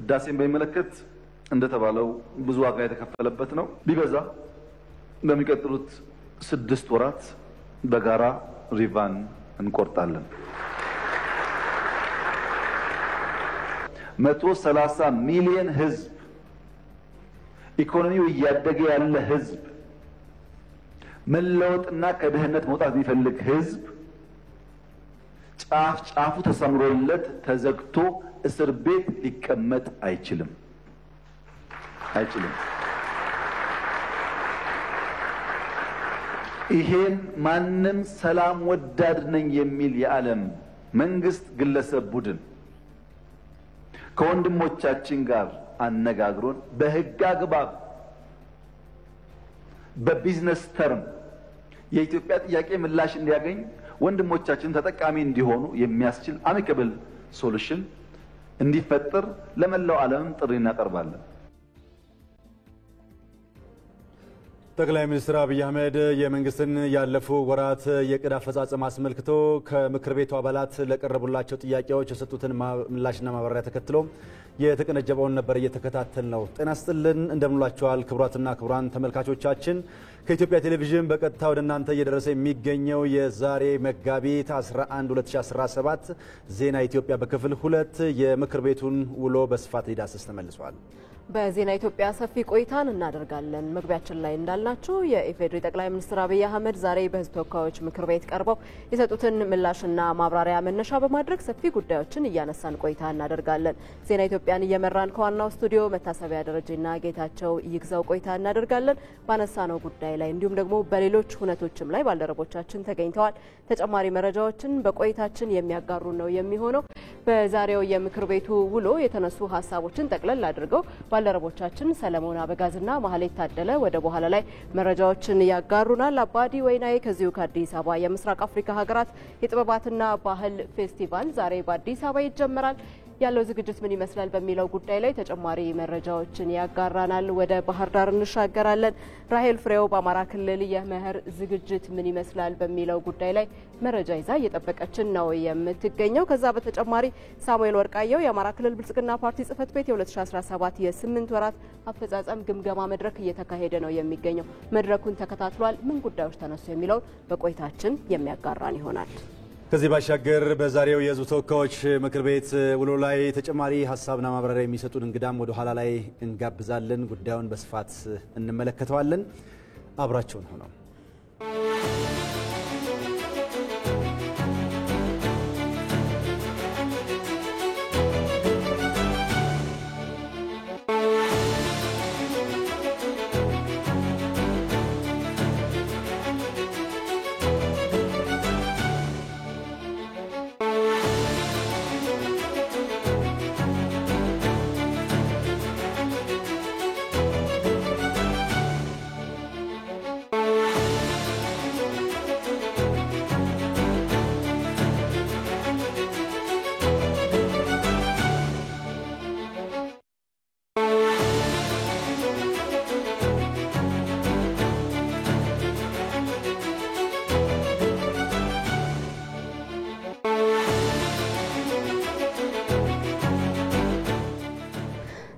ህዳሴን በሚመለከት እንደተባለው ብዙ ዋጋ የተከፈለበት ነው። ቢበዛ በሚቀጥሉት 6 ወራት በጋራ ሪቫን እንቆርጣለን። 130 ሚሊዮን ህዝብ፣ ኢኮኖሚው እያደገ ያለ ህዝብ፣ መለወጥና ከድህነት መውጣት የሚፈልግ ህዝብ ጫፉ ተሰምሮለት ተዘግቶ እስር ቤት ሊቀመጥ አይችልም። ይሄን ማንም ሰላም ወዳድ ነኝ የሚል የዓለም መንግስት፣ ግለሰብ፣ ቡድን ከወንድሞቻችን ጋር አነጋግሮን በህግ አግባብ በቢዝነስ ተርም የኢትዮጵያ ጥያቄ ምላሽ እንዲያገኝ ወንድሞቻችን ተጠቃሚ እንዲሆኑ የሚያስችል አሚካብል ሶሉሽን እንዲፈጠር ለመላው ዓለም ጥሪ እናቀርባለን። ጠቅላይ ሚኒስትር አብይ አህመድ የመንግስትን ያለፉ ወራት የዕቅድ አፈጻጸም አስመልክቶ ከምክር ቤቱ አባላት ለቀረቡላቸው ጥያቄዎች የሰጡትን ምላሽና ማብራሪያ ተከትሎ የተቀነጀበውን ነበር እየተከታተል ነው። ጤና ይስጥልን፣ እንደምንላችኋል ክቡራትና ክቡራን ተመልካቾቻችን። ከኢትዮጵያ ቴሌቪዥን በቀጥታ ወደ እናንተ እየደረሰ የሚገኘው የዛሬ መጋቢት 11 2017 ዜና ኢትዮጵያ በክፍል 2 የምክር ቤቱን ውሎ በስፋት ሊዳስስ ተመልሷል። በዜና ኢትዮጵያ ሰፊ ቆይታን እናደርጋለን። መግቢያችን ላይ እንዳልናችሁ የኢፌዴሪ ጠቅላይ ሚኒስትር አብይ አህመድ ዛሬ በሕዝብ ተወካዮች ምክር ቤት ቀርበው የሰጡትን ምላሽና ማብራሪያ መነሻ በማድረግ ሰፊ ጉዳዮችን እያነሳን ቆይታ እናደርጋለን። ዜና ኢትዮጵያን እየመራን ከዋናው ስቱዲዮ መታሰቢያ ደረጀና ጌታቸው ይግዛው ቆይታ እናደርጋለን። ባነሳነው ጉዳይ ላይ እንዲሁም ደግሞ በሌሎች ሁነቶችም ላይ ባልደረቦቻችን ተገኝተዋል። ተጨማሪ መረጃዎችን በቆይታችን የሚያጋሩ ነው የሚሆነው። በዛሬው የምክር ቤቱ ውሎ የተነሱ ሀሳቦችን ጠቅለል አድርገው ባልደረቦቻችን ሰለሞን አበጋዝና ማህሌት ታደለ ወደ በኋላ ላይ መረጃዎችን ያጋሩናል። አባዲ ወይናይ ከዚሁ ከአዲስ አበባ የምስራቅ አፍሪካ ሀገራት የጥበባትና ባህል ፌስቲቫል ዛሬ በአዲስ አበባ ይጀምራል። ያለው ዝግጅት ምን ይመስላል በሚለው ጉዳይ ላይ ተጨማሪ መረጃዎችን ያጋራናል። ወደ ባህር ዳር እንሻገራለን። ራሄል ፍሬው በአማራ ክልል የመኸር ዝግጅት ምን ይመስላል በሚለው ጉዳይ ላይ መረጃ ይዛ እየጠበቀችን ነው የምትገኘው። ከዛ በተጨማሪ ሳሙኤል ወርቃየው የአማራ ክልል ብልጽግና ፓርቲ ጽህፈት ቤት የ2017 የ8 ወራት አፈጻጸም ግምገማ መድረክ እየተካሄደ ነው የሚገኘው። መድረኩን ተከታትሏል። ምን ጉዳዮች ተነሱ የሚለውን በቆይታችን የሚያጋራን ይሆናል። ከዚህ ባሻገር በዛሬው የሕዝብ ተወካዮች ምክር ቤት ውሎ ላይ ተጨማሪ ሀሳብና ማብራሪያ የሚሰጡን እንግዳም ወደ ኋላ ላይ እንጋብዛለን። ጉዳዩን በስፋት እንመለከተዋለን። አብራችሁን ሆነው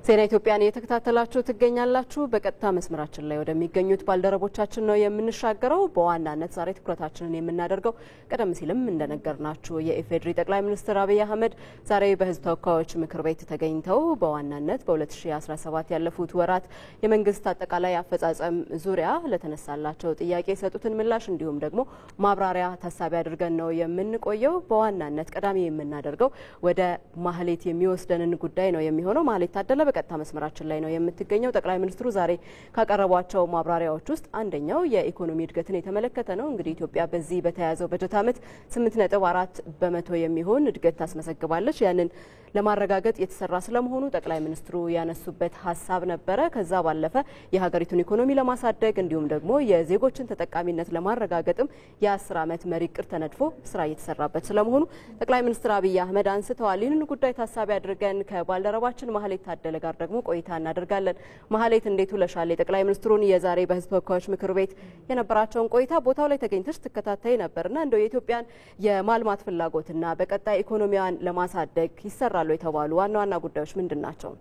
ዜና ኢትዮጵያን እየተከታተላችሁ ትገኛላችሁ። በቀጥታ መስመራችን ላይ ወደሚገኙት ባልደረቦቻችን ነው የምንሻገረው። በዋናነት ዛሬ ትኩረታችንን የምናደርገው ቀደም ሲልም እንደነገርናችሁ የኢፌዴሪ ጠቅላይ ሚኒስትር አብይ አህመድ ዛሬ በሕዝብ ተወካዮች ምክር ቤት ተገኝተው በዋናነት በ2017 ያለፉት ወራት የመንግስት አጠቃላይ አፈጻጸም ዙሪያ ለተነሳላቸው ጥያቄ የሰጡትን ምላሽ እንዲሁም ደግሞ ማብራሪያ ታሳቢ አድርገን ነው የምንቆየው። በዋናነት ቀዳሚ የምናደርገው ወደ ማህሌት የሚወስደንን ጉዳይ ነው የሚሆነው። ማህሌት ታደለ በቀጥታ መስመራችን ላይ ነው የምትገኘው። ጠቅላይ ሚኒስትሩ ዛሬ ካቀረቧቸው ማብራሪያዎች ውስጥ አንደኛው የኢኮኖሚ እድገትን የተመለከተ ነው። እንግዲህ ኢትዮጵያ በዚህ በተያዘው በጀት ዓመት 8.4% የሚሆን እድገት ታስመዘግባለች። ያንን ለማረጋገጥ የተሰራ ስለመሆኑ ጠቅላይ ሚኒስትሩ ያነሱበት ሀሳብ ነበረ። ከዛ ባለፈ የሀገሪቱን ኢኮኖሚ ለማሳደግ እንዲሁም ደግሞ የዜጎችን ተጠቃሚነት ለማረጋገጥም የ10 ዓመት መሪ ዕቅድ ተነድፎ ስራ እየተሰራበት ስለመሆኑ ጠቅላይ ሚኒስትር አብይ አህመድ አንስተዋል። ይህንን ጉዳይ ታሳቢ አድርገን ከባልደረባችን ማህሌት ታደለ ጋር ደግሞ ቆይታ እናደርጋለን። ማህሌት እንዴት ውለሻል? የጠቅላይ ሚኒስትሩን የዛሬ በሕዝብ ተወካዮች ምክር ቤት የነበራቸውን ቆይታ ቦታው ላይ ተገኝተሽ ትከታተይ ነበርና እንደው የኢትዮጵያን የማልማት ፍላጎትና በቀጣይ ኢኮኖሚያን ለማሳደግ ይሰራሉ የተባሉ ዋና ዋና ጉዳዮች ምንድን ናቸው?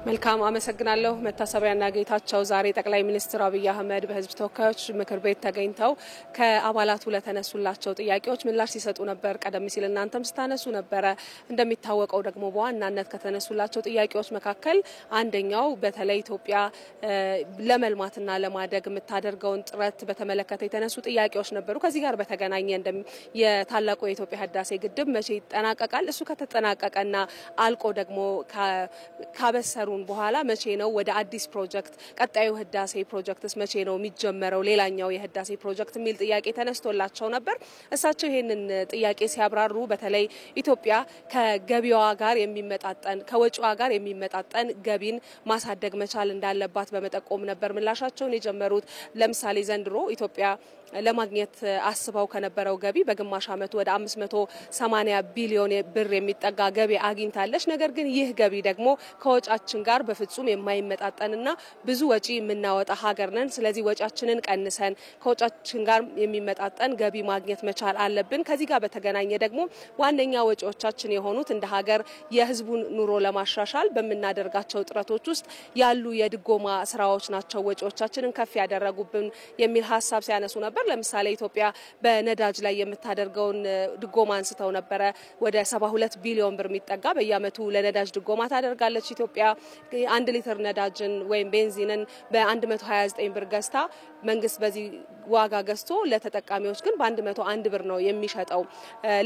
መልካም አመሰግናለሁ መታሰቢያና ጌታቸው ዛሬ ጠቅላይ ሚኒስትር አብይ አህመድ በህዝብ ተወካዮች ምክር ቤት ተገኝተው ከአባላቱ ለተነሱላቸው ጥያቄዎች ምላሽ ሲሰጡ ነበር። ቀደም ሲል እናንተም ስታነሱ ነበር። እንደሚታወቀው ደግሞ በዋናነት ከተነሱላቸው ጥያቄዎች መካከል አንደኛው በተለይ ኢትዮጵያ ለመልማትና ለማደግ የምታደርገውን ጥረት በተመለከተ የተነሱ ጥያቄዎች ነበሩ። ከዚህ ጋር በተገናኘ የታላቁ የኢትዮጵያ ህዳሴ ግድብ መቼ ይጠናቀቃል? እሱ ከተጠናቀቀና አልቆ ደግሞ ካበሰሩ በኋላ መቼ ነው ወደ አዲስ ፕሮጀክት ቀጣዩ ህዳሴ ፕሮጀክትስ መቼ ነው የሚጀመረው? ሌላኛው የህዳሴ ፕሮጀክት የሚል ጥያቄ ተነስቶላቸው ነበር። እሳቸው ይሄንን ጥያቄ ሲያብራሩ በተለይ ኢትዮጵያ ከገቢዋ ጋር የሚመጣጠን ከወጪዋ ጋር የሚመጣጠን ገቢን ማሳደግ መቻል እንዳለባት በመጠቆም ነበር ምላሻቸውን የጀመሩት። ለምሳሌ ዘንድሮ ኢትዮጵያ ለማግኘት አስበው ከነበረው ገቢ በግማሽ አመት ወደ 580 ቢሊዮን ብር የሚጠጋ ገቢ አግኝታለች። ነገር ግን ይህ ገቢ ደግሞ ከወጫችን ጋር በፍጹም የማይመጣጠንና ብዙ ወጪ የምናወጣ ሀገር ነን። ስለዚህ ወጫችንን ቀንሰን ከወጫችን ጋር የሚመጣጠን ገቢ ማግኘት መቻል አለብን። ከዚህ ጋር በተገናኘ ደግሞ ዋነኛ ወጪዎቻችን የሆኑት እንደ ሀገር የህዝቡን ኑሮ ለማሻሻል በመናደርጋቸው ጥረቶች ውስጥ ያሉ የድጎማ ስራዎች ናቸው ወጪዎቻችንን ከፍ ያደረጉብን የሚል ሐሳብ ሲያነሱ ነበር። ለምሳሌ ኢትዮጵያ በነዳጅ ላይ የምታደርገውን ድጎማ አንስተው ነበር። ወደ 72 ቢሊዮን ብር የሚጠጋ በየአመቱ ለነዳጅ ድጎማ ታደርጋለች ኢትዮጵያ። 1 ሊትር ነዳጅን ወይም ቤንዚንን በ129 ብር ገዝታ መንግስት በዚህ ዋጋ ገዝቶ ለተጠቃሚዎች ግን በ101 ብር ነው የሚሸጠው።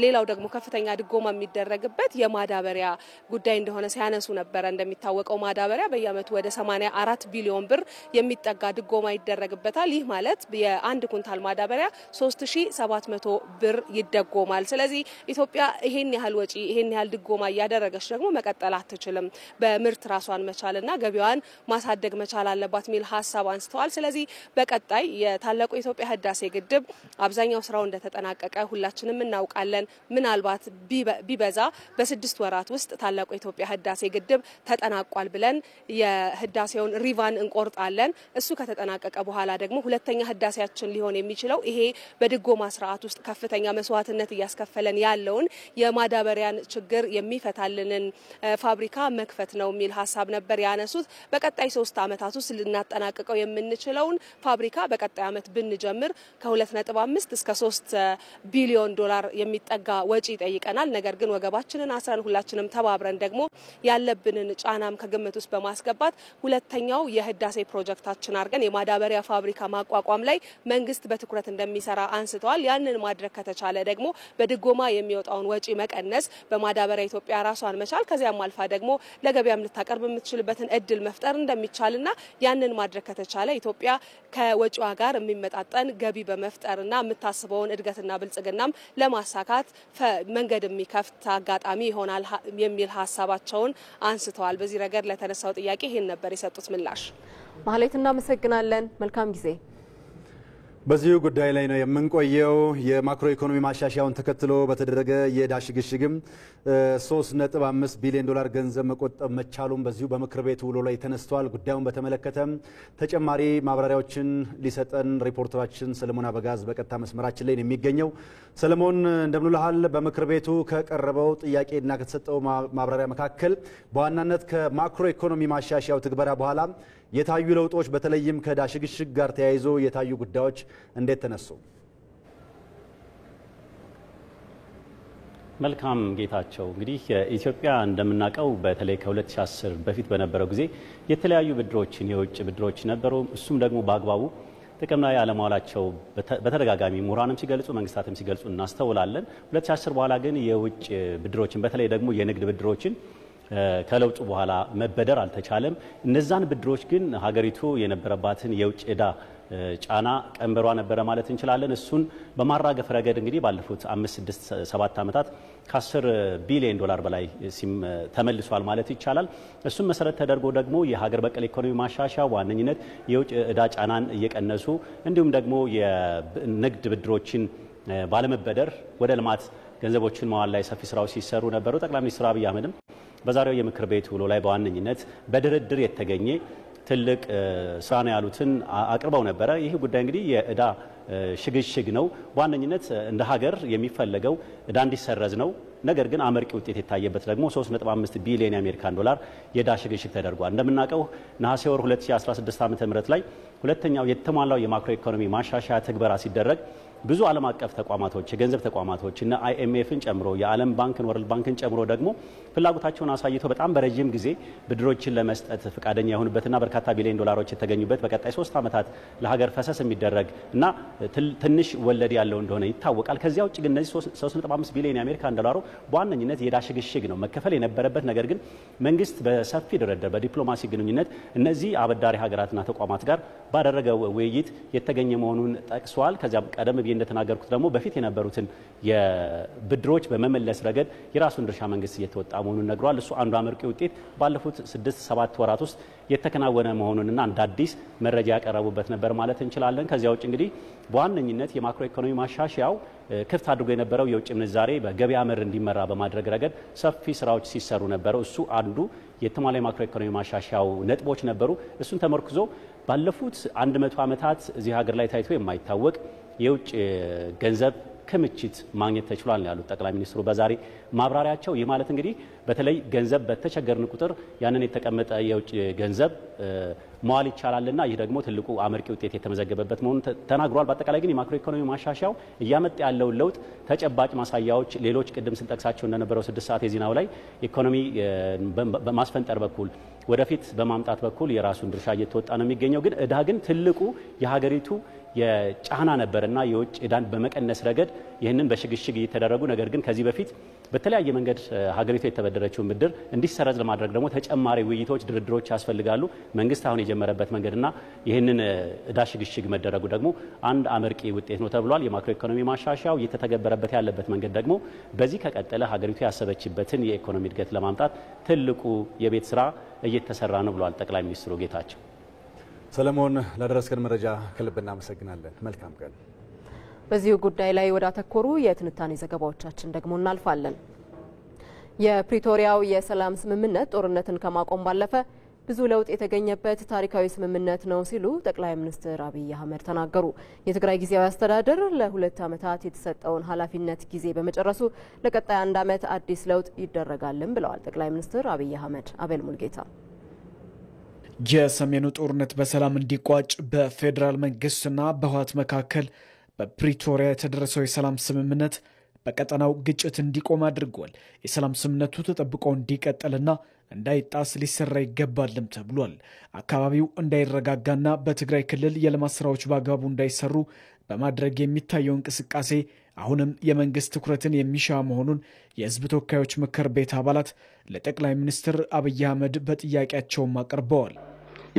ሌላው ደግሞ ከፍተኛ ድጎማ የሚደረግበት የማዳበሪያ ጉዳይ እንደሆነ ሲያነሱ ነበር። እንደሚታወቀው ማዳበሪያ በየአመቱ ወደ 84 ቢሊዮን ብር የሚጠጋ ድጎማ ይደረግበታል። ይህ ማለት የአንድ ኩንታል ማዳበሪያ 3700 ብር ይደጎማል። ስለዚህ ኢትዮጵያ ይሄን ያህል ወጪ ይሄን ያህል ድጎማ ያደረገች ደግሞ መቀጠል አትችልም። በምርት ራሷን መቻልና ገቢዋን ማሳደግ መቻል አለባት ሚል ሐሳብ አንስተዋል። ስለዚህ በቀጣይ የታላቁ የኢትዮጵያ ህዳሴ ግድብ አብዛኛው ስራው እንደተጠናቀቀ ሁላችንም እናውቃለን። ምናልባት ቢበዛ በ6 ወራት ውስጥ ታላቁ የኢትዮጵያ ህዳሴ ግድብ ተጠናቋል ብለን የህዳሴውን ሪቫን እንቆርጣለን። እሱ ከተጠናቀቀ በኋላ ደግሞ ሁለተኛ ህዳሴያችን ሊሆን የሚችለው ይሄ በድጎማ ስርዓት ውስጥ ከፍተኛ መስዋዕትነት እያስከፈለን ያለውን የማዳበሪያን ችግር የሚፈታልንን ፋብሪካ መክፈት ነው ሚል ሐሳብ ነበር ያነሱት። በቀጣይ 3 አመታት ውስጥ ልናጠናቅቀው የምንችለውን ፋብሪካ በቀጣይ አመት ብንጀምር ከ2.5 እስከ 3 ቢሊዮን ዶላር የሚጠጋ ወጪ ይጠይቀናል። ነገር ግን ወገባችንን አስረን ሁላችንም ተባብረን ደግሞ ያለብንን ጫናም ከግምት ውስጥ በማስገባት ሁለተኛው የህዳሴ ፕሮጀክታችን አድርገን የማዳበሪያ ፋብሪካ ማቋቋም ላይ መንግስት በትኩረት እንደሚሰራ አንስተዋል። ያንን ማድረግ ከተቻለ ደግሞ በድጎማ የሚወጣውን ወጪ መቀነስ፣ በማዳበሪያ ኢትዮጵያ ራሷን መቻል ከዚያም አልፋ ደግሞ ለገበያም ልታቀርብ የምትችልበትን እድል መፍጠር እንደሚቻልና ያንን ማድረግ ከተቻለ ኢትዮጵያ ከወጪዋ ጋር የሚመጣጠን ገቢ በመፍጠርና የምታስበውን እድገትና ብልጽግናም ለማሳካት መንገድ የሚከፍት አጋጣሚ ይሆናል የሚል ሐሳባቸውን አንስተዋል። በዚህ ረገድ ለተነሳው ጥያቄ ይሄን ነበር የሰጡት ምላሽ። ማህሌት እናመሰግናለን። መልካም ጊዜ። በዚሁ ጉዳይ ላይ ነው የምንቆየው። የማክሮ ኢኮኖሚ ማሻሻያውን ተከትሎ በተደረገ የዕዳ ሽግሽግም 3.5 ቢሊዮን ዶላር ገንዘብ መቆጠብ መቻሉን በዚሁ በምክር ቤቱ ውሎ ላይ ተነስቷል። ጉዳዩን በተመለከተ ተጨማሪ ማብራሪያዎችን ሊሰጠን ሪፖርተራችን ሰለሞን አበጋዝ በቀጥታ መስመራችን ላይ ነው የሚገኘው። ሰለሞን እንደምንልሃል። በምክር ቤቱ ከቀረበው ጥያቄና ከተሰጠው ማብራሪያ መካከል በዋናነት ከማክሮ ኢኮኖሚ ማሻሻያው ትግበራ በኋላ የታዩ ለውጦች በተለይም ከዕዳ ሽግሽግ ጋር ተያይዞ የታዩ ጉዳዮች እንዴት ተነሱ? መልካም ጌታቸው። እንግዲህ ኢትዮጵያ እንደምናውቀው በተለይ ከ2010 በፊት በነበረው ጊዜ የተለያዩ ብድሮችን የውጭ ብድሮች ነበሩ። እሱም ደግሞ በአግባቡ ጥቅም ላይ አለማዋላቸው በተደጋጋሚ ምሁራንም ሲገልጹ መንግስታትም ሲገልጹ እናስተውላለን። 2010 በኋላ ግን የውጭ ብድሮችን በተለይ ደግሞ የንግድ ብድሮችን ከለውጡ በኋላ መበደር አልተቻለም። እነዛን ብድሮች ግን ሀገሪቱ የነበረባትን የውጭ ዕዳ ጫና ቀንበሯ ነበረ ማለት እንችላለን። እሱን በማራገፍ ረገድ እንግዲህ ባለፉት 5፣ 6፣ 7 ዓመታት ከ10 ቢሊዮን ዶላር በላይ ተመልሷል ማለት ይቻላል። እሱን መሰረት ተደርጎ ደግሞ የሀገር በቀል ኢኮኖሚ ማሻሻያ ዋነኝነት የውጭ ዕዳ ጫናን እየቀነሱ እንዲሁም ደግሞ የንግድ ብድሮችን ባለመበደር ወደ ልማት ገንዘቦችን ማዋል ላይ ሰፊ ስራዎች ሲሰሩ ነበሩ። ጠቅላይ ሚኒስትር አብይ አህመድም በዛሬው የምክር ቤት ውሎ ላይ በዋነኝነት በድርድር የተገኘ ትልቅ ስራ ነው ያሉትን አቅርበው ነበረ። ይህ ጉዳይ እንግዲህ የዕዳ ሽግሽግ ነው። በዋነኝነት እንደ ሀገር የሚፈለገው ዕዳ እንዲሰረዝ ነው። ነገር ግን አመርቂ ውጤት የታየበት ደግሞ 3.5 ቢሊዮን የአሜሪካን ዶላር የዕዳ ሽግሽግ ተደርጓል። እንደምናውቀው ነሐሴ ወር 2016 ዓ.ም ላይ ሁለተኛው የተሟላው የማክሮ ኢኮኖሚ ማሻሻያ ትግበራ ሲደረግ ብዙ ዓለም አቀፍ ተቋማቶች የገንዘብ ተቋማቶች እና አይኤምኤፍን ጨምሮ የዓለም ባንክን ወርልድ ባንክን ጨምሮ ደግሞ ፍላጎታቸውን አሳይተው በጣም በረጅም ጊዜ ብድሮችን ለመስጠት ፈቃደኛ የሆኑበትና በርካታ ቢሊዮን ዶላሮች የተገኙበት በቀጣይ 3 ዓመታት ለሀገር ፈሰስ የሚደረግ እና ትንሽ ወለድ ያለው እንደሆነ ይታወቃል። ከዚያ ውጭ ግን እነዚህ 3.5 ቢሊዮን የአሜሪካን ዶላሩ በዋነኝነት የዕዳ ሽግሽግ ነው መከፈል የነበረበት። ነገር ግን መንግስት በሰፊ ድርድር በዲፕሎማሲ ግንኙነት እነዚህ አበዳሪ ሀገራትና ተቋማት ጋር ባደረገው ውይይት የተገኘ መሆኑን ጠቅሷል። ከዚያም ቀደም ብዬ እንደተናገርኩት ደግሞ በፊት የነበሩትን የብድሮች በመመለስ ረገድ የራሱን ድርሻ መንግስት እየተወጣ መሆኑን ነግሯል። እሱ አንዱ አመርቂ ውጤት ባለፉት 6-7 ወራት ውስጥ የተከናወነ መሆኑንና እንደ አዲስ መረጃ ያቀረቡበት ነበር ማለት እንችላለን። ከዚያ ውጭ እንግዲህ በዋነኝነት የማክሮ ኢኮኖሚ ማሻሻያው ክፍት አድርጎ የነበረው የውጭ ምንዛሬ በገበያ መር እንዲመራ በማድረግ ረገድ ሰፊ ስራዎች ሲሰሩ ነበሩ። እሱ አንዱ የተሟላ የማክሮ ኢኮኖሚ ማሻሻያው ነጥቦች ነበሩ። እሱን ተመርክዞ ባለፉት 100 ዓመታት እዚህ ሀገር ላይ ታይቶ የማይታወቅ የውጭ ገንዘብ ክምችት ማግኘት ተችሏል ያሉት ጠቅላይ ሚኒስትሩ በዛሬ ማብራሪያቸው። ይህ ማለት እንግዲህ በተለይ ገንዘብ በተቸገርን ቁጥር ያንን የተቀመጠ የውጭ ገንዘብ መዋል ይቻላልና ይህ ደግሞ ትልቁ አመርቂ ውጤት የተመዘገበበት መሆኑን ተናግሯል። በአጠቃላይ ግን የማክሮ ኢኮኖሚ ማሻሻያው እያመጣ ያለውን ለውጥ ተጨባጭ ማሳያዎች ሌሎች ቅድም ስንጠቅሳቸው እንደነበረው 6 ሰዓት የዜናው ላይ ኢኮኖሚ በማስፈንጠር በኩል ወደፊት በማምጣት በኩል የራሱን ድርሻ እየተወጣ ነው የሚገኘው። ግን ዕዳ ግን ትልቁ የሀገሪቱ የጫና ነበርና የውጭ ዕዳን በመቀነስ ረገድ ይህንን በሽግሽግ እየተደረጉ ነገር ግን ከዚህ በፊት በተለያየ መንገድ ሀገሪቱ የተበደረችውን ብድር እንዲሰረዝ ለማድረግ ደግሞ ተጨማሪ ውይይቶች፣ ድርድሮች ያስፈልጋሉ። መንግስት አሁን የጀመረበት መንገድና ይህንን ዕዳ ሽግሽግ መደረጉ ደግሞ አንድ አመርቂ ውጤት ነው ተብሏል። የማክሮ ኢኮኖሚ ማሻሻያው እየተተገበረበት ያለበት መንገድ ደግሞ በዚህ ከቀጠለ ሀገሪቱ ያሰበችበትን የኢኮኖሚ እድገት ለማምጣት ትልቁ የቤት ስራ እየተሰራ ነው ብሏል ጠቅላይ ሚኒስትሩ ጌታቸው። ሰለሞን ለደረስከን መረጃ ከልብ እናመሰግናለን። መልካም ቀን። በዚሁ ጉዳይ ላይ ወደ አተኮሩ የትንታኔ ዘገባዎቻችን ደግሞ እናልፋለን። የፕሪቶሪያው የሰላም ስምምነት ጦርነትን ከማቆም ባለፈ ብዙ ለውጥ የተገኘበት ታሪካዊ ስምምነት ነው ሲሉ ጠቅላይ ሚኒስትር አብይ አህመድ ተናገሩ። የትግራይ ጊዜያዊ አስተዳደር ለ2 ዓመታት የተሰጠውን ኃላፊነት ጊዜ በመጨረሱ ለቀጣይ 1 ዓመት አዲስ ለውጥ ይደረጋልም ብለዋል ጠቅላይ ሚኒስትር አብይ አህመድ። አቤል ሙልጌታ የሰሜኑ ጦርነት በሰላም እንዲቋጭ በፌዴራል መንግስትና በህወሓት መካከል በፕሪቶሪያ የተደረሰው የሰላም ስምምነት በቀጠናው ግጭት እንዲቆም አድርጓል። የሰላም ስምምነቱ ተጠብቆ እንዲቀጥልና እንዳይጣስ ሊሰራ ይገባልም ተብሏል። አካባቢው እንዳይረጋጋና በትግራይ ክልል የልማት ስራዎች በአግባቡ እንዳይሰሩ በማድረግ የሚታየው እንቅስቃሴ አሁንም የመንግስት ትኩረትን የሚሻ መሆኑን የህዝብ ተወካዮች ምክር ቤት አባላት ለጠቅላይ ሚኒስትር አብይ አህመድ በጥያቄያቸውም አቅርበዋል።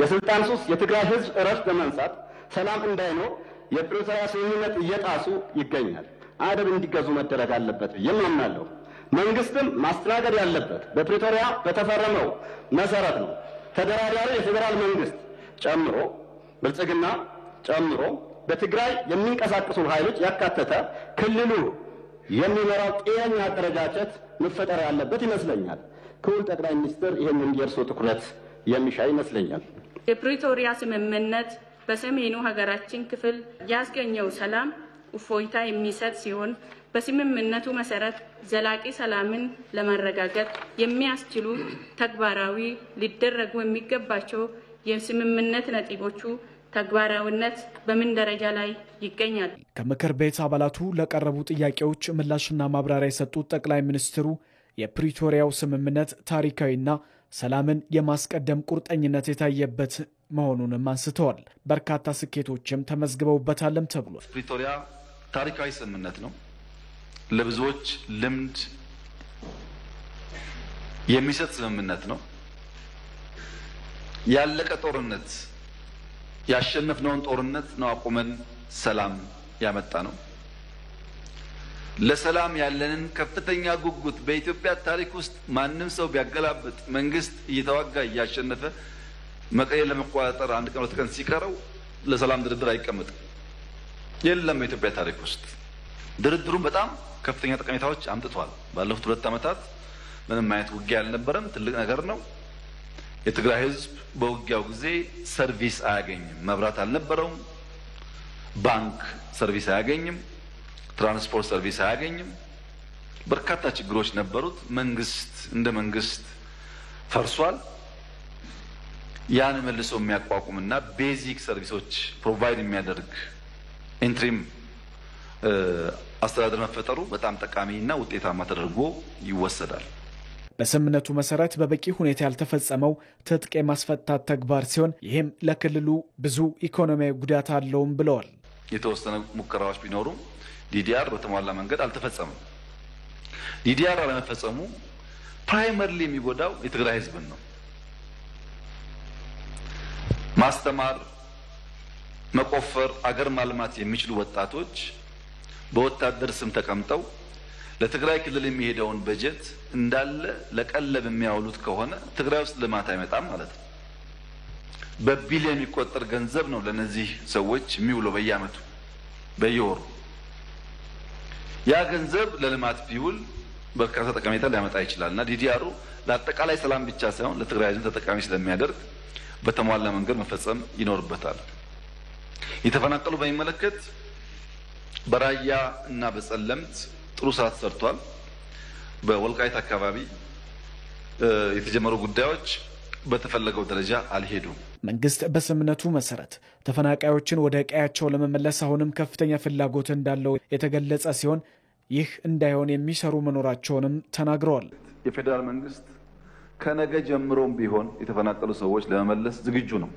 የስልጣን ሱስ የትግራይ ህዝብ እረፍት በመንሳት ሰላም እንዳይኖር የፕሪቶሪያ ስምምነት እየጣሱ ይገኛል። አደብ እንዲገዙ መደረግ አለበት የማምናለሁ። መንግስትም ማስተናገድ ያለበት በፕሪቶሪያ በተፈረመው መሰረት ነው። ተደራዳሪ የፌዴራል መንግስት ጨምሮ ብልጽግና ጨምሮ በትግራይ የሚንቀሳቀሱ ኃይሎች ያካተተ ክልሉ የሚመራው ጤነኛ አደረጃጀት መፈጠር ያለበት ይመስለኛል። ክቡር ጠቅላይ ሚኒስትር ይህንን የእርሶ ትኩረት የሚሻ ይመስለኛል። የፕሪቶሪያ ስምምነት በሰሜኑ ሀገራችን ክፍል ያስገኘው ሰላም እፎይታ የሚሰጥ ሲሆን በስምምነቱ መሰረት ዘላቂ ሰላምን ለማረጋገጥ የሚያስችሉ ተግባራዊ ሊደረጉ የሚገባቸው የስምምነት ነጥቦቹ ተግባራዊነት በምን ደረጃ ላይ ይገኛል? ከምክር ቤት አባላቱ ለቀረቡ ጥያቄዎች ምላሽና ማብራሪያ የሰጡት ጠቅላይ ሚኒስትሩ የፕሪቶሪያው ስምምነት ታሪካዊና ሰላምን የማስቀደም ቁርጠኝነት የታየበት መሆኑንም አንስተዋል። በርካታ ስኬቶችም ተመዝግበውበታልም ተብሏል። ፕሪቶሪያ ታሪካዊ ስምምነት ነው። ለብዙዎች ልምድ የሚሰጥ ስምምነት ነው። ያለቀ ጦርነት ያሸነፍነውን ጦርነት ነው አቁመን ሰላም ያመጣ ነው። ለሰላም ያለንን ከፍተኛ ጉጉት በኢትዮጵያ ታሪክ ውስጥ ማንም ሰው ቢያገላብጥ መንግስት እየተዋጋ እያሸነፈ መቀሌ ለመቆጣጠር 1 ቀን 2 ቀን ሲቀረው ለሰላም ድርድር አይቀመጥም። የለም በኢትዮጵያ ታሪክ ውስጥ ድርድሩን በጣም ከፍተኛ ጠቀሜታዎች አምጥቷል። ባለፉት 2 ዓመታት ምንም አይነት ውጊያ አልነበረም። ትልቅ ነገር ነው። የትግራይ ህዝብ በውጊያው ጊዜ ሰርቪስ አያገኝም። መብራት አልነበረውም። ባንክ ሰርቪስ አያገኝም። ትራንስፖርት ሰርቪስ አያገኝም። በርካታ ችግሮች ነበሩት። መንግስት እንደ መንግስት ፈርሷል። ያን መልሶ የሚያቋቁምና ቤዚክ ሰርቪሶች ፕሮቫይድ የሚያደርግ ኢንትሪም አስተዳደር መፈጠሩ በጣም ጠቃሚና ውጤታማ ተደርጎ ይወሰዳል። በስምምነቱ መሰረት በበቂ ሁኔታ ያልተፈጸመው ትጥቅ የማስፈታት ተግባር ሲሆን ይህም ለክልሉ ብዙ ኢኮኖሚያዊ ጉዳት አለውም ብለዋል። የተወሰነ ሙከራዎች ቢኖሩም ዲዲአር በተሟላ መንገድ አልተፈጸመም። ዲዲአር አለመፈጸሙ ፕራይመሪሊ የሚጎዳው የትግራይ ህዝብን ነው። ማስተማር፣ መቆፈር፣ አገር ማልማት የሚችሉ ወጣቶች በወታደር ስም ተቀምጠው ለትግራይ ክልል የሚሄደውን በጀት እንዳለ ለቀለብ የሚያውሉት ከሆነ ትግራይ ውስጥ ልማት አይመጣም ማለት ነው። በቢሊዮን የሚቆጠር ገንዘብ ነው ለነዚህ ሰዎች የሚውለው በየአመቱ በየወሩ። ያ ገንዘብ ለልማት ቢውል በርካታ ጠቀሜታ ሊያመጣ ይችላልና ዲዲአሩ ለአጠቃላይ ሰላም ብቻ ሳይሆን ለትግራይ ህዝብ ተጠቃሚ ስለሚያደርግ በተሟላ መንገድ መፈጸም ይኖርበታል። የተፈናቀሉ በሚመለከት በራያ እና በጸለምት ጥሩ ስራ ተሰርቷል። በወልቃይት አካባቢ የተጀመሩ ጉዳዮች በተፈለገው ደረጃ አልሄዱም። መንግስት በስምምነቱ መሰረት ተፈናቃዮችን ወደ ቀያቸው ለመመለስ አሁንም ከፍተኛ ፍላጎት እንዳለው የተገለጸ ሲሆን ይህ እንዳይሆን የሚሰሩ መኖራቸውንም ተናግረዋል። የፌዴራል መንግስት ከነገ ጀምሮም ቢሆን የተፈናቀሉ ሰዎች ለመመለስ ዝግጁ ነው።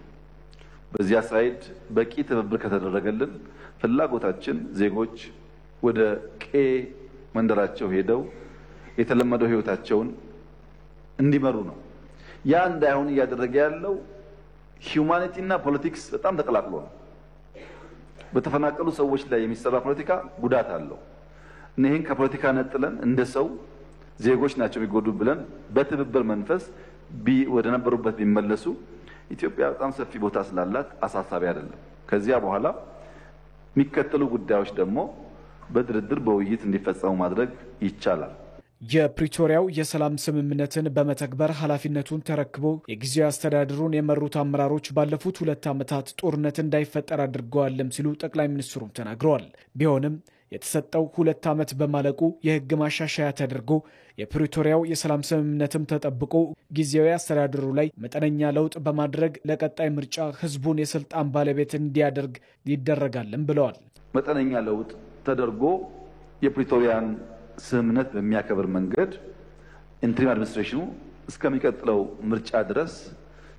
በዚያ ሳይድ በቂ ትብብር ከተደረገልን ፍላጎታችን ዜጎች ወደ ቀዬ መንደራቸው ሄደው የተለመደው ህይወታቸውን እንዲመሩ ነው። ያ እንዳይሆን እያደረገ ያለው ሂዩማኒቲ እና ፖለቲክስ በጣም ተቀላቅሎ ነው። በተፈናቀሉ ሰዎች ላይ የሚሰራ ፖለቲካ ጉዳት አለው። እነዚህን ከፖለቲካ ነጥለን እንደ ሰው ዜጎች ናቸው የሚጎዱ ብለን በትብብር መንፈስ ወደ ነበሩበት ቢመለሱ ኢትዮጵያ በጣም ሰፊ ቦታ ስላላት አሳሳቢ አይደለም። ከዚያ በኋላ የሚከተሉ ጉዳዮች ደግሞ በድርድር በውይይት እንዲፈጸሙ ማድረግ ይቻላል። የፕሪቶሪያው የሰላም ስምምነትን በመተግበር ኃላፊነቱን ተረክቦ የጊዜያዊ አስተዳደሩን የመሩት አመራሮች ባለፉት 2 ዓመታት ጦርነት እንዳይፈጠር አድርገዋልም ሲሉ ጠቅላይ ሚኒስትሩም ተናግረዋል። ቢሆንም የተሰጠው 2 ዓመት በማለቁ የህግ ማሻሻያ ተደርጎ የፕሪቶሪያው የሰላም ስምምነትም ተጠብቆ ጊዜያዊ አስተዳደሩ ላይ መጠነኛ ለውጥ በማድረግ ለቀጣይ ምርጫ ህዝቡን የስልጣን ባለቤት እንዲያደርግ ይደረጋልም ብለዋል። መጠነኛ ለውጥ ተደርጎ የፕሪቶሪያን ስምምነት በሚያከብር መንገድ ኢንትሪም አድሚኒስትሬሽኑ እስከሚቀጥለው ምርጫ ድረስ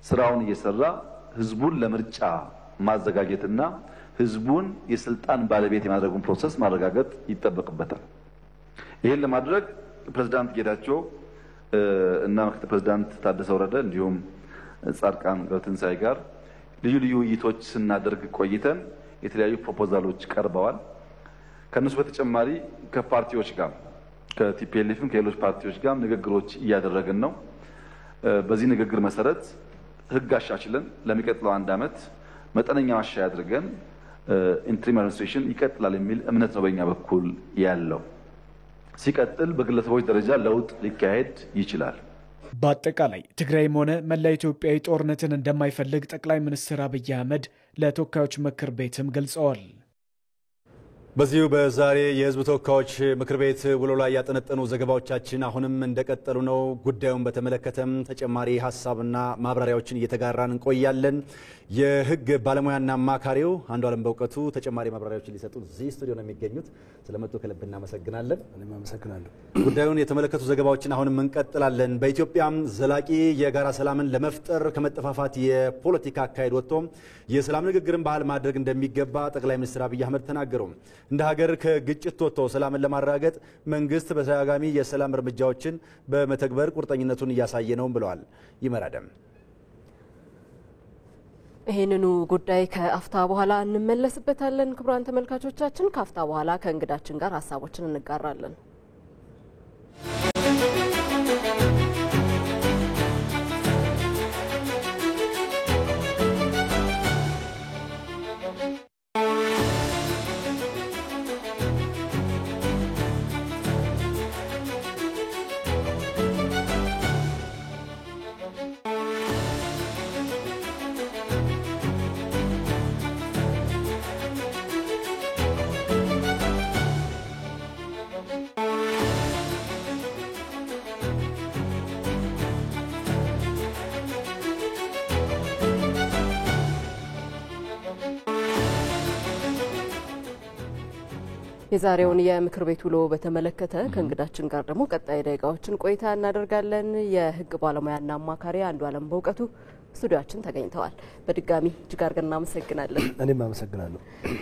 ስራውን እየሰራ ህዝቡን ለምርጫ ማዘጋጀትና ህዝቡን የስልጣን ባለቤት የማድረጉን ፕሮሰስ ማረጋገጥ ይጠበቅበታል። ይሄን ለማድረግ ፕሬዝዳንት ጌታቸው እና ምክትል ፕሬዝዳንት ታደሰ ወረደ እንዲሁም ጻድቃን ገብረትንሳኤ ጋር ልዩ ልዩ ውይይቶች ስናደርግ ቆይተን የተለያዩ ፕሮፖዛሎች ቀርበዋል። ከነሱ በተጨማሪ ከፓርቲዎች ጋር ከቲፒኤልኤፍም ከሌሎች ፓርቲዎች ጋር ንግግሮች እያደረግን ነው። በዚህ ንግግር መሰረት ህግ አሻሽለን ለሚቀጥለው 1 ዓመት መጠነኛ ማሻሻያ አድርገን ኢንትሪም አድሚኒስትሬሽን ይቀጥላል የሚል እምነት ነው በእኛ በኩል ያለው። ሲቀጥል በግለሰቦች ደረጃ ለውጥ ሊካሄድ ይችላል። በአጠቃላይ ትግራይም ሆነ መላ ኢትዮጵያዊ ጦርነትን እንደማይፈልግ ጠቅላይ ሚኒስትር አብይ አህመድ ለተወካዮች ምክር ቤትም ገልጸዋል። በዚሁ በዛሬ የህዝብ ተወካዮች ምክር ቤት ውሎ ላይ ያጠነጠኑ ዘገባዎቻችን አሁንም እንደቀጠሉ ነው። ጉዳዩን በተመለከተም ተጨማሪ ሀሳብና ማብራሪያዎችን እየተጋራን እንቆያለን። የህግ ባለሙያና አማካሪው አንዱዓለም በእውቀቱ ተጨማሪ ማብራሪያዎችን ሊሰጡ እዚህ ስቱዲዮ ነው የሚገኙት። ስለመጡ ከልብ እናመሰግናለን። እኔም አመሰግናለሁ። ጉዳዩን የተመለከቱ ዘገባዎችን አሁንም እንቀጥላለን። በኢትዮጵያም ዘላቂ የጋራ ሰላምን ለመፍጠር ከመጠፋፋት የፖለቲካ አካሄድ ወጥቶ የሰላም ንግግርን ባህል ማድረግ እንደሚገባ ጠቅላይ ሚኒስትር አብይ አህመድ ተናገሩ። እንደ ሀገር ከግጭት ወጥቶ ሰላምን ለማረጋገጥ መንግስት በተደጋጋሚ የሰላም እርምጃዎችን በመተግበር ቁርጠኝነቱን እያሳየ ነው ብለዋል። ይመራደም ይህንኑ ጉዳይ ከአፍታ በኋላ እንመለስበታለን። ክቡራን ተመልካቾቻችን ከአፍታ በኋላ ከእንግዳችን ጋር ሀሳቦችን እንጋራለን። የዛሬውን የምክር ቤት ውሎ በተመለከተ ከእንግዳችን ጋር ደግሞ ቀጣይ ደቂቃዎችን ቆይታ እናደርጋለን። የህግ ባለሙያና አማካሪ አንዱዓለም በእውቀቱ ስቱዲዮአችን ተገኝተዋል። በድጋሚ እጅግ አድርገን እናመሰግናለን። እኔም አመሰግናለሁ።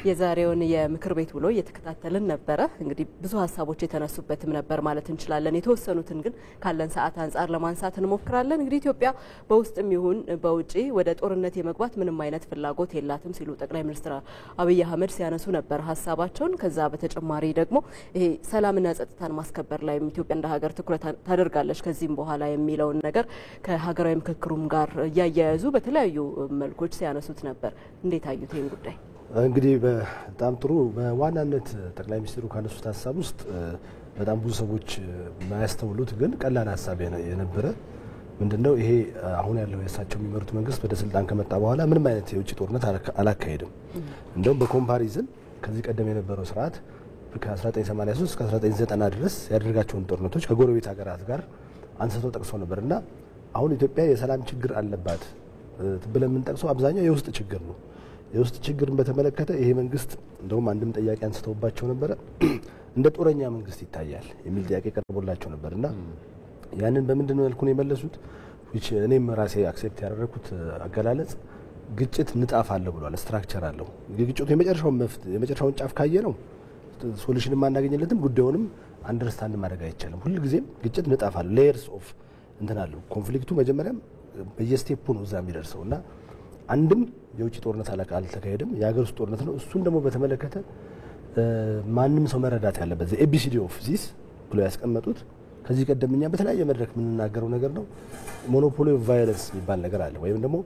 የዛሬውን የምክር ቤት ውሎ እየተከታተልን ነበረ። እንግዲህ ብዙ ሀሳቦች የተነሱበትም ነበር ማለት እንችላለን። የተወሰኑትን ግን ካለን ሰዓት አንጻር ለማንሳት እንሞክራለን። እንግዲህ ኢትዮጵያ በውስጥም ይሁን በውጪ ወደ ጦርነት የመግባት ምንም አይነት ፍላጎት የላትም ሲሉ ጠቅላይ ሚኒስትር አብይ አህመድ ሲያነሱ ነበር ሀሳባቸውን። ከዛ በተጨማሪ ደግሞ ይሄ ሰላምና ጸጥታን ማስከበር ላይ ኢትዮጵያ እንደ ሀገር ትኩረት ታደርጋለች ከዚህም በኋላ የሚለውን ነገር ከሀገራዊ ምክክሩም ጋር ያያያዙ በተለያዩ መልኮች ሲያነሱት ነበር። እንዴት አዩት ይህን ጉዳይ? እንግዲህ በጣም ጥሩ። በዋናነት ጠቅላይ ሚኒስትሩ ካነሱት ሀሳብ ውስጥ በጣም ብዙ ሰዎች የማያስተውሉት ግን ቀላል ሀሳብ የነበረ ምንድነው ይሄ አሁን ያለው የእሳቸው የሚመሩት መንግስት ወደ ስልጣን ከመጣ በኋላ ምንም አይነት የውጭ ጦርነት አላካሄድም። እንደውም በኮምፓሪዝን ከዚህ ቀደም የነበረው ስርዓት ከ1983 እስከ 1990 ድረስ ያደረጋቸውን ጦርነቶች ከጎረቤት ሀገራት ጋር አንስተው ጠቅሶ ነበርና አሁን ኢትዮጵያ የሰላም ችግር አለባት ብለን የምንጠቅሰው አብዛኛው የውስጥ ችግር ነው። የውስጥ ችግርን በተመለከተ ይሄ መንግስት እንደውም አንድም ጥያቄ አንስተውባቸው ነበረ። እንደ ጦረኛ መንግስት ይታያል የሚል ጥያቄ ቀርቦላቸው ነበርና ያንን በምንድን መልኩ ነው የመለሱት? እኔም ራሴ አክሴፕት ያደረኩት አገላለጽ ግጭት ንጣፍ አለ ብሏል። ስትራክቸር አለው። ግጭቱ የመጨረሻውን ጫፍ ካየ ነው ሶሉሽን ማናገኝለትም ጉዳዩንም አንደርስታንድ ማድረግ አይቻልም። ሁልጊዜም ግጭት ንጣፍ አለ። ሌየርስ ኦፍ እንትን አለው። ኮንፍሊክቱ መጀመሪያም በየስቴፑ ነው እዛ የሚደርሰው እና አንድም የውጭ ጦርነት አልተካሄደም፣ የሀገር ውስጥ ጦርነት ነው። እሱን ደግሞ በተመለከተ ማንም ሰው መረዳት ያለበት ኤቢሲዲ ኦፍ ዚስ ብሎ ያስቀመጡት ከዚህ ቀደም እኛ በተለያየ መድረክ የምንናገረው ነገር ነው። ሞኖፖሊ ኦፍ ቫዮለንስ የሚባል ነገር አለ። ወይም ደግሞ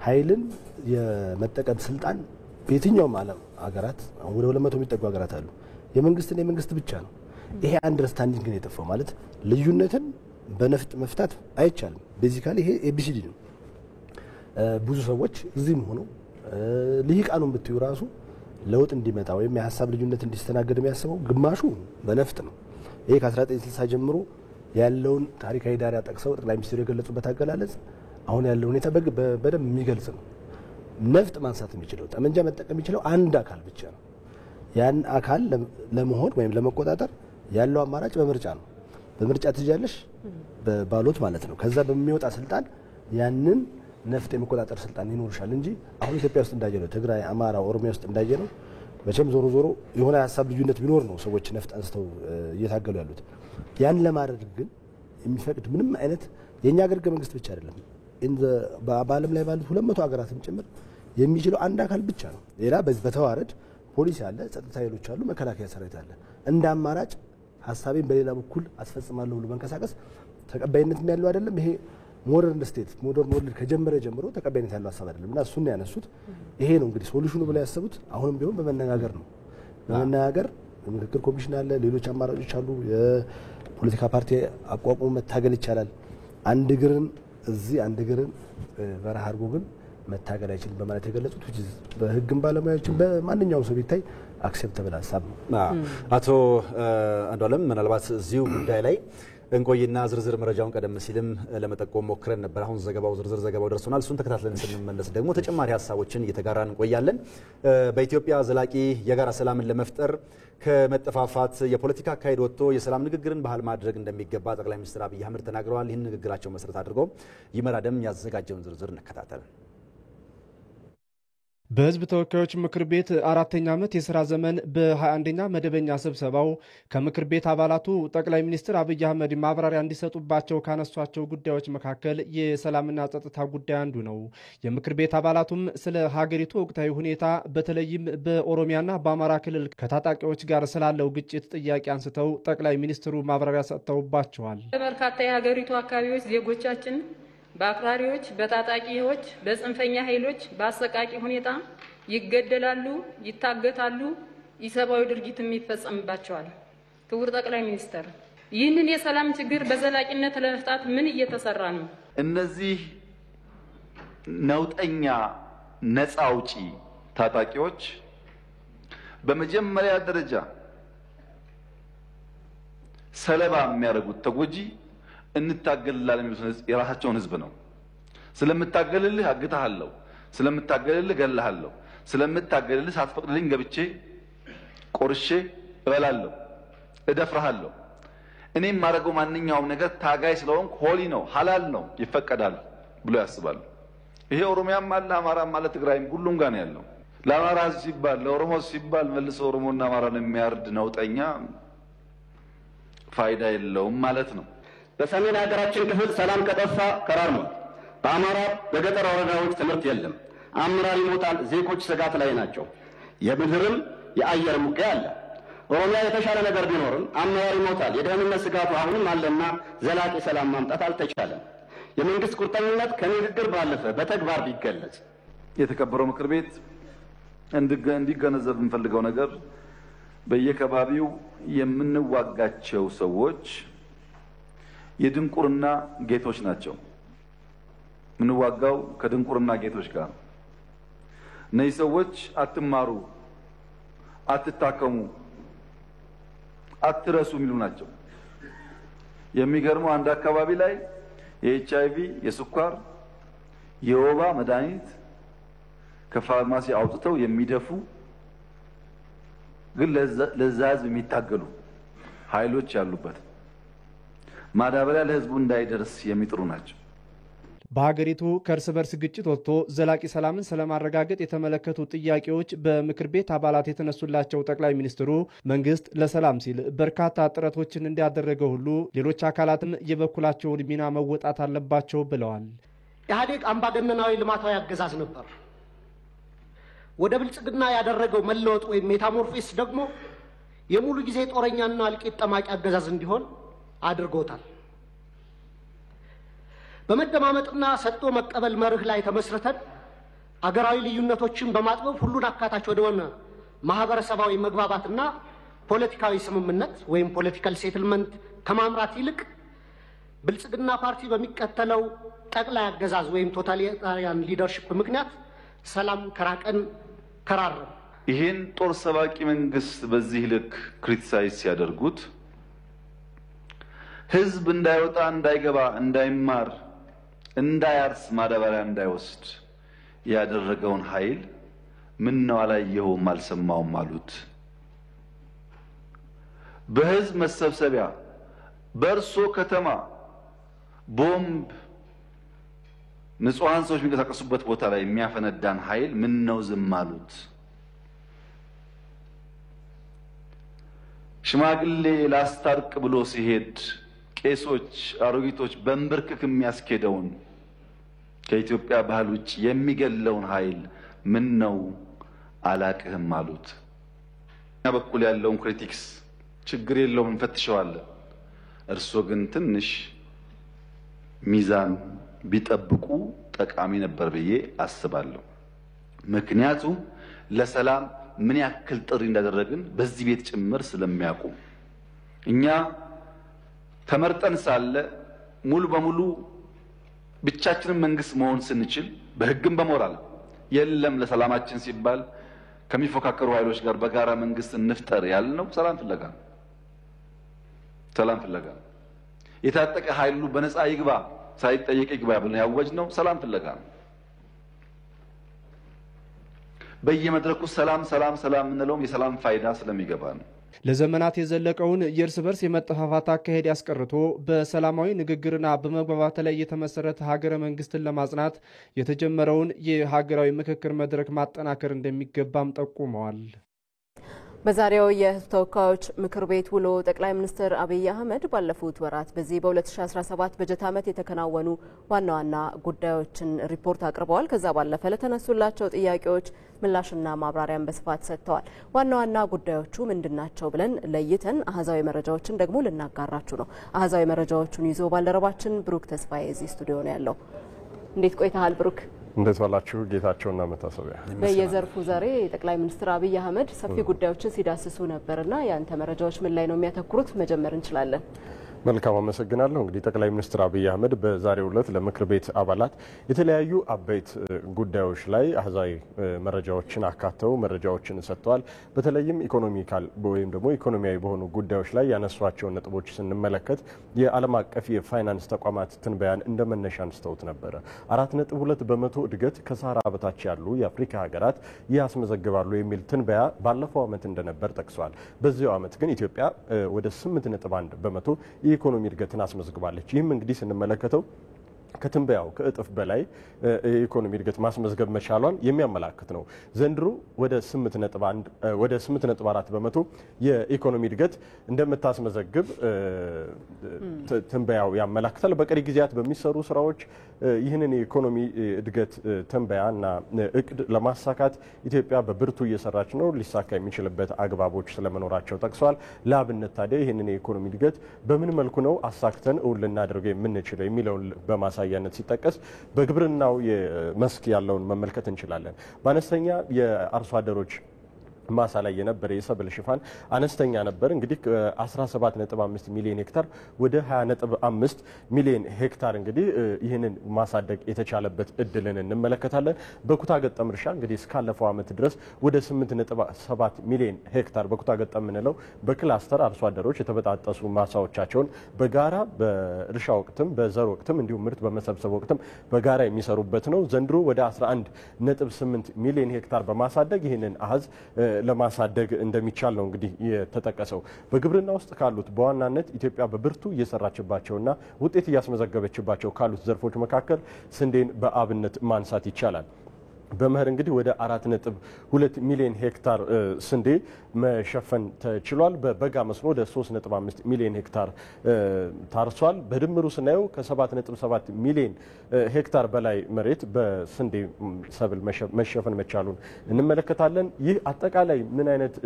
ኃይልን የመጠቀም ስልጣን በየትኛውም ዓለም ሀገራት ወደ 200 የሚጠጉ ሀገራት አሉ። የመንግስትና የመንግስት ብቻ ነው። ይሄ አንደርስታንዲንግ ነው የጠፋው። ማለት ልዩነትን በነፍጥ መፍታት አይቻልም። ቤዚካሊ ይሄ ኤቢሲዲ ነው። ብዙ ሰዎች እዚህም ሆነው ልሂቃኑን ብትዩ ራሱ ለውጥ እንዲመጣ ወይም የሀሳብ ልዩነት እንዲስተናገድ የሚያስበው ግማሹ በነፍጥ ነው። ይሄ ከ1960 ጀምሮ ያለውን ታሪካዊ ዳራ ጠቅሰው ጠቅላይ ሚኒስትሩ የገለጹበት አገላለጽ አሁን ያለው ሁኔታ በደንብ የሚገልጽ ነው። ነፍጥ ማንሳት የሚችለው ጠመንጃ መጠቀም የሚችለው አንድ አካል ብቻ ነው። ያን አካል ለመሆን ወይም ለመቆጣጠር ያለው አማራጭ በምርጫ ነው። በምርጫ ትጃለሽ በባሎት ማለት ነው። ከዛ በሚወጣ ስልጣን ያንን ነፍጥ የመቆጣጠር ስልጣን ይኖርሻል እንጂ አሁን ኢትዮጵያ ውስጥ እንዳየነው ትግራይ፣ አማራ፣ ኦሮሚያ ውስጥ እንዳየነው መቼም ዞሮ ዞሮ የሆነ ሀሳብ ልዩነት ቢኖር ነው ሰዎች ነፍጥ አንስተው እየታገሉ ያሉት። ያን ለማድረግ ግን የሚፈቅድ ምንም አይነት የኛ ሀገር ህገ መንግስት ብቻ አይደለም በዓለም ላይ ባሉት 200 ሀገራትም ጭምር የሚችለው አንድ አካል ብቻ ነው። ሌላ በተዋረድ ፖሊስ አለ፣ ጸጥታ ኃይሎች አሉ፣ መከላከያ ሰራዊት አለ። እንደ አማራጭ ሀሳቤን በሌላ በኩል አስፈጽማለሁ ብሎ መንቀሳቀስ ተቀባይነት ያለው አይደለም። ይሄ ሞደርን ስቴት ሞደርን ወርልድ ከጀመረ ጀምሮ ተቀባይነት ያለው ሀሳብ አይደለም እና እሱን ያነሱት ይሄ ነው እንግዲህ ሶሉሽኑ ብለው ያሰቡት። አሁንም ቢሆን በመነጋገር ነው። በመነጋገር ምክክር ኮሚሽን አለ፣ ሌሎች አማራጮች አሉ። የፖለቲካ ፓርቲ አቋቁሞ መታገል ይቻላል። አንድ እግርን እዚህ አንድ እግርን በረሃ አድርጎ ግን መታገል አይችልም በማለት የገለጹት በህግም ባለሙያዎችን በማንኛውም ሰው ቢታይ አክሴፕተብል ሀሳብ ነው። አቶ አንዱዓለም ምናልባት እዚሁ ጉዳይ ላይ እንቆይና ዝርዝር መረጃውን ቀደም ሲልም ለመጠቆም ሞክረን ነበር። አሁን ዝርዝር ዘገባው ደርሶናል። እሱን ተከታትለን ስንመለስ ደግሞ ተጨማሪ ሀሳቦችን እየተጋራን እንቆያለን። በኢትዮጵያ ዘላቂ የጋራ ሰላምን ለመፍጠር ከመጠፋፋት የፖለቲካ አካሄድ ወጥቶ የሰላም ንግግርን ባህል ማድረግ እንደሚገባ ጠቅላይ ሚኒስትር አብይ አህመድ ተናግረዋል። ይህን ንግግራቸው መሰረት አድርገው ይመራደም ያዘጋጀውን ዝርዝር እንከታተል። በህዝብ ተወካዮች ምክር ቤት 4ኛ ዓመት የሥራ ዘመን በ21ኛ መደበኛ ስብሰባው ከምክር ቤት አባላቱ ጠቅላይ ሚኒስትር አብይ አህመድ ማብራሪያ እንዲሰጡባቸው ካነሷቸው ጉዳዮች መካከል የሰላምና ጸጥታ ጉዳይ አንዱ ነው። የምክር ቤት አባላቱም ስለ ሀገሪቱ ወቅታዊ ሁኔታ በተለይም በኦሮሚያና በአማራ ክልል ከታጣቂዎች ጋር ስላለው ግጭት ጥያቄ አንስተው ጠቅላይ ሚኒስትሩ ማብራሪያ ሰጥተውባቸዋል። በርካታ የሀገሪቱ አካባቢዎች ዜጎቻችን በአክራሪዎች፣ በታጣቂዎች፣ በጽንፈኛ ኃይሎች በአሰቃቂ ሁኔታ ይገደላሉ፣ ይታገታሉ፣ ኢሰብአዊ ድርጊትም ይፈጸምባቸዋል። ክቡር ጠቅላይ ሚኒስትር፣ ይህንን የሰላም ችግር በዘላቂነት ለመፍታት ምን እየተሰራ ነው? እነዚህ ነውጠኛ ነፃ አውጪ ታጣቂዎች በመጀመሪያ ደረጃ ሰለባ የሚያደርጉት ተጎጂ እንታገልላለን የሚሉት የራሳቸውን ህዝብ ነው። ስለምታገልልህ አግታለሁ፣ ስለምታገልልህ ገለሃለሁ፣ ስለምታገልልህ ሳትፈቅድልኝ ገብቼ ቆርሼ እበላለሁ፣ እደፍራለሁ። እኔም ማድረገው ማንኛውም ነገር ታጋይ ስለሆንኩ ሆሊ ነው፣ ሐላል ነው፣ ይፈቀዳል ብሎ ያስባሉ። ይሄ ኦሮሚያም አለ፣ አማራም አለ፣ ትግራይም ሁሉም ጋር ነው ያለው። ለአማራ ሲባል ለኦሮሞ ሲባል መልሶ ኦሮሞና አማራን የሚያርድ ነውጠኛ ፋይዳ የለውም ማለት ነው። በሰሜን ሀገራችን ክፍል ሰላም ከጠፋ ከራርሟል። በአማራ በገጠር ወረዳዎች ትምህርት የለም፣ አመራር ይሞታል፣ ዜጎች ስጋት ላይ ናቸው። የምድርም የአየር ውጊያ አለ። ኦሮሚያ የተሻለ ነገር ቢኖርም አመራር ይሞታል፣ የደህንነት ስጋቱ አሁንም አለና ዘላቂ ሰላም ማምጣት አልተቻለም። የመንግስት ቁርጠኝነት ከንግግር ባለፈ በተግባር ቢገለጽ። የተከበረው ምክር ቤት እንዲገነዘብ የምፈልገው ነገር በየከባቢው የምንዋጋቸው ሰዎች የድንቁርና ጌቶች ናቸው። የምንዋጋው ከድንቁርና ጌቶች ጋር። እነዚህ ሰዎች አትማሩ፣ አትታከሙ፣ አትረሱ የሚሉ ናቸው። የሚገርመው አንድ አካባቢ ላይ የኤችአይቪ፣ የስኳር፣ የወባ መድኃኒት ከፋርማሲ አውጥተው የሚደፉ ግን ለዛ ህዝብ የሚታገሉ ኃይሎች ያሉበት ማዳበሪያ ለህዝቡ እንዳይደርስ የሚጥሩ ናቸው። በሀገሪቱ ከእርስ በርስ ግጭት ወጥቶ ዘላቂ ሰላምን ስለማረጋገጥ የተመለከቱ ጥያቄዎች በምክር ቤት አባላት የተነሱላቸው ጠቅላይ ሚኒስትሩ መንግስት ለሰላም ሲል በርካታ ጥረቶችን እንዲያደረገ ሁሉ ሌሎች አካላትም የበኩላቸውን ሚና መወጣት አለባቸው ብለዋል። ኢህአዴግ አምባገነናዊ ልማታዊ አገዛዝ ነበር። ወደ ብልጽግና ያደረገው መለወጥ ወይም ሜታሞርፊስ ደግሞ የሙሉ ጊዜ ጦረኛና እልቂት ጠማቂ አገዛዝ እንዲሆን አድርጎታል። በመደማመጥና ሰጥቶ መቀበል መርህ ላይ ተመስርተን አገራዊ ልዩነቶችን በማጥበብ ሁሉን አካታች ወደሆነ ማህበረሰባዊ መግባባትና ፖለቲካዊ ስምምነት ወይም ፖለቲካል ሴትልመንት ከማምራት ይልቅ ብልጽግና ፓርቲ በሚከተለው ጠቅላይ አገዛዝ ወይም ቶታሊታሪያን ሊደርሺፕ ምክንያት ሰላም ከራቀን ከራረም። ይህን ጦር ሰባቂ መንግስት በዚህ ልክ ክሪቲሳይዝ ሲያደርጉት ህዝብ እንዳይወጣ፣ እንዳይገባ፣ እንዳይማር፣ እንዳያርስ፣ ማዳበሪያ እንዳይወስድ ያደረገውን ኃይል ምን ነው አላየኸውም አልሰማውም አሉት። በህዝብ መሰብሰቢያ በእርሶ ከተማ ቦምብ ንጹሃን ሰዎች የሚንቀሳቀሱበት ቦታ ላይ የሚያፈነዳን ኃይል ምን ነው ዝም አሉት? ሽማግሌ ላስታርቅ ብሎ ሲሄድ ቄሶች፣ አሮጊቶች በንብርክክ የሚያስኬደውን ከኢትዮጵያ ባህል ውጭ የሚገለውን ኃይል ምን ነው አላቅህም አሉት። እኛ በኩል ያለውን ክሪቲክስ ችግር የለውም እንፈትሸዋለን። እርሶ ግን ትንሽ ሚዛን ቢጠብቁ ጠቃሚ ነበር ብዬ አስባለሁ። ምክንያቱም ለሰላም ምን ያክል ጥሪ እንዳደረግን በዚህ ቤት ጭምር ስለሚያውቁ እኛ ተመርጠን ሳለ ሙሉ በሙሉ ብቻችንን መንግስት መሆን ስንችል በህግም በሞራል የለም ለሰላማችን ሲባል ከሚፎካከሩ ኃይሎች ጋር በጋራ መንግስት እንፍጠር ያልነው ሰላም ፍለጋ ነው። ሰላም ፍለጋ የታጠቀ ኃይሉ በነፃ ይግባ ሳይጠየቅ ይግባ ብለን ያወጅነው ሰላም ፍለጋ ነው። በየመድረኩ ሰላም ሰላም ሰላም እንለውም የሰላም ፋይዳ ስለሚገባ ነው። ለዘመናት የዘለቀውን የእርስ በርስ የመጠፋፋት አካሄድ ያስቀርቶ በሰላማዊ ንግግርና በመግባባት ላይ የተመሰረተ ሀገረ መንግስትን ለማጽናት የተጀመረውን የሀገራዊ ምክክር መድረክ ማጠናከር እንደሚገባም ጠቁመዋል። በዛሬው የህዝብ ተወካዮች ምክር ቤት ውሎ ጠቅላይ ሚኒስትር አብይ አህመድ ባለፉት ወራት በዚህ በ2017 በጀት ዓመት የተከናወኑ ዋና ዋና ጉዳዮችን ሪፖርት አቅርበዋል። ከዛ ባለፈ ለተነሱላቸው ጥያቄዎች ምላሽና ማብራሪያን በስፋት ሰጥተዋል። ዋና ዋና ጉዳዮቹ ምንድናቸው ብለን ለይተን አሃዛዊ መረጃዎችን ደግሞ ልናጋራችሁ ነው። አሃዛዊ መረጃዎቹን ይዞ ባልደረባችን ብሩክ ተስፋዬ እዚህ ስቱዲዮ ነው ያለው። እንዴት ቆይተሃል ብሩክ? እንዴት ዋላችሁ? ጌታቸውና መታሰቢያ። በየዘርፉ ዛሬ ጠቅላይ ሚኒስትር አብይ አህመድ ሰፊ ጉዳዮችን ሲዳስሱ ነበርና ያንተ መረጃዎች ምን ላይ ነው የሚያተኩሩት? መጀመር እንችላለን። መልካም አመሰግናለሁ። እንግዲህ ጠቅላይ ሚኒስትር አብይ አህመድ በዛሬው ዕለት ለምክር ቤት አባላት የተለያዩ አበይት ጉዳዮች ላይ አህዛዊ መረጃዎችን አካተው መረጃዎችን ሰጥተዋል። በተለይም ኢኮኖሚካል ወይም ደግሞ ኢኮኖሚያዊ በሆኑ ጉዳዮች ላይ ያነሷቸውን ነጥቦች ስንመለከት የዓለም አቀፍ የፋይናንስ ተቋማት ትንበያን እንደመነሻ አንስተውት ነበረ። 4.2 በመቶ እድገት ከሳህራ በታች ያሉ የአፍሪካ ሀገራት ያስመዘግባሉ የሚል ትንበያ ባለፈው ዓመት እንደነበር ጠቅሷል። በዚያው ዓመት ግን ኢትዮጵያ ወደ 8.1 በመቶ የኢኮኖሚ እድገትን አስመዝግባለች። ይህም እንግዲህ ስንመለከተው ከትንበያው ከእጥፍ በላይ የኢኮኖሚ እድገት ማስመዝገብ መቻሏን የሚያመላክት ነው። ዘንድሮ ወደ 8.4 በመቶ የኢኮኖሚ እድገት እንደምታስመዘግብ ትንበያው ያመላክታል። በቀሪ ጊዜያት በሚሰሩ ስራዎች ይህንን የኢኮኖሚ እድገት ትንበያና እቅድ ለማሳካት ኢትዮጵያ በብርቱ እየሰራች ነው። ሊሳካ የሚችልበት አግባቦች ስለመኖራቸው ጠቅሷል። ለአብነት ታዲያ ይህንን የኢኮኖሚ እድገት በምን መልኩ ነው አሳክተን እውን ልናደርገው የምንችለው የሚለውን በማሳያነት ሲጠቀስ በግብርናው መስክ ያለውን መመልከት እንችላለን። በአነስተኛ የአርሶ አደሮች ማሳ ላይ የነበረ የሰብል ሽፋን አነስተኛ ነበር። እንግዲህ 17.5 ሚሊዮን ሄክታር ወደ 20.5 ሚሊዮን ሄክታር እንግዲህ ይህንን ማሳደግ የተቻለበት እድልን እንመለከታለን። በኩታ ገጠም እርሻ እንግዲህ እስካለፈው ዓመት ድረስ ወደ 8.7 ሚሊዮን ሄክታር በኩታ ገጠም የምንለው በክላስተር አርሶ አደሮች የተበጣጠሱ ማሳዎቻቸውን በጋራ በእርሻ ወቅትም በዘር ወቅትም እንዲሁም ምርት በመሰብሰብ ወቅትም በጋራ የሚሰሩበት ነው። ዘንድሮ ወደ 11.8 ሚሊዮን ሄክታር በማሳደግ ይህንን አሃዝ ለማሳደግ እንደሚቻል ነው እንግዲህ የተጠቀሰው። በግብርና ውስጥ ካሉት በዋናነት ኢትዮጵያ በብርቱ እየሰራችባቸውና ውጤት እያስመዘገበችባቸው ካሉት ዘርፎች መካከል ስንዴን በአብነት ማንሳት ይቻላል። በመኸር እንግዲህ ወደ 4.2 ሚሊዮን ሄክታር ስንዴ መሸፈን ተችሏል። በበጋ መስኖ ወደ 3.5 ሚሊዮን ሄክታር ታርሷል። በድምሩ ስናየው ከ7.7 ሚሊዮን ሄክታር በላይ መሬት በስንዴ ሰብል መሸፈን መቻሉን እንመለከታለን። ይህ አጠቃላይ ምን አይነት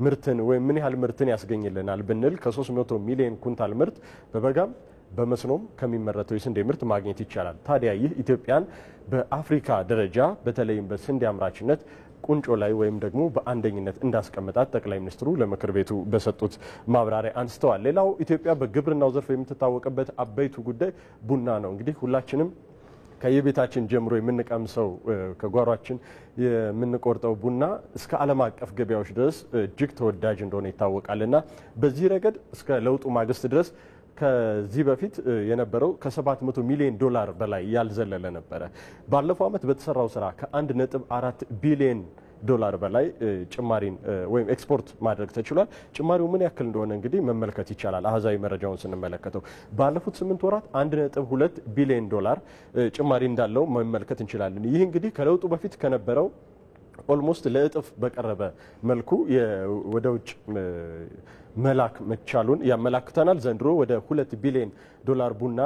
ምርትን ወይም ምን ያህል ምርትን ያስገኝልናል ብንል ከ300 ሚሊዮን ኩንታል ምርት በበጋም በመስኖም ከሚመረተው የስንዴ ምርት ማግኘት ይቻላል። ታዲያ ይህ ኢትዮጵያን በአፍሪካ ደረጃ በተለይም በስንዴ አምራችነት ቁንጮ ላይ ወይም ደግሞ በአንደኝነት እንዳስቀመጣት ጠቅላይ ሚኒስትሩ ለምክር ቤቱ በሰጡት ማብራሪያ አንስተዋል። ሌላው ኢትዮጵያ በግብርናው ዘርፍ የምትታወቅበት አበይቱ ጉዳይ ቡና ነው። እንግዲህ ሁላችንም ከየቤታችን ጀምሮ የምንቀምሰው ከጓሯችን የምንቆርጠው ቡና እስከ ዓለም አቀፍ ገበያዎች ድረስ እጅግ ተወዳጅ እንደሆነ ይታወቃልና በዚህ ረገድ እስከ ለውጡ ማግስት ድረስ ከዚህ በፊት የነበረው ከ700 ሚሊዮን ዶላር በላይ ያልዘለለ ነበረ። ባለፈው ዓመት በተሰራው ስራ ከ1.4 ቢሊዮን ዶላር በላይ ጭማሪን ወይም ኤክስፖርት ማድረግ ተችሏል። ጭማሪው ምን ያክል እንደሆነ እንግዲህ መመልከት ይቻላል። አሃዛዊ መረጃውን ስንመለከተው ባለፉት 8 ወራት 1.2 ቢሊዮን ዶላር ጭማሪ እንዳለው መመልከት እንችላለን። ይህ እንግዲህ ከለውጡ በፊት ከነበረው ኦልሞስት ለእጥፍ በቀረበ መልኩ ወደ ውጭ መላክ መቻሉን ያመላክተናል። ዘንድሮ ወደ 2 ቢሊዮን ዶላር ቡና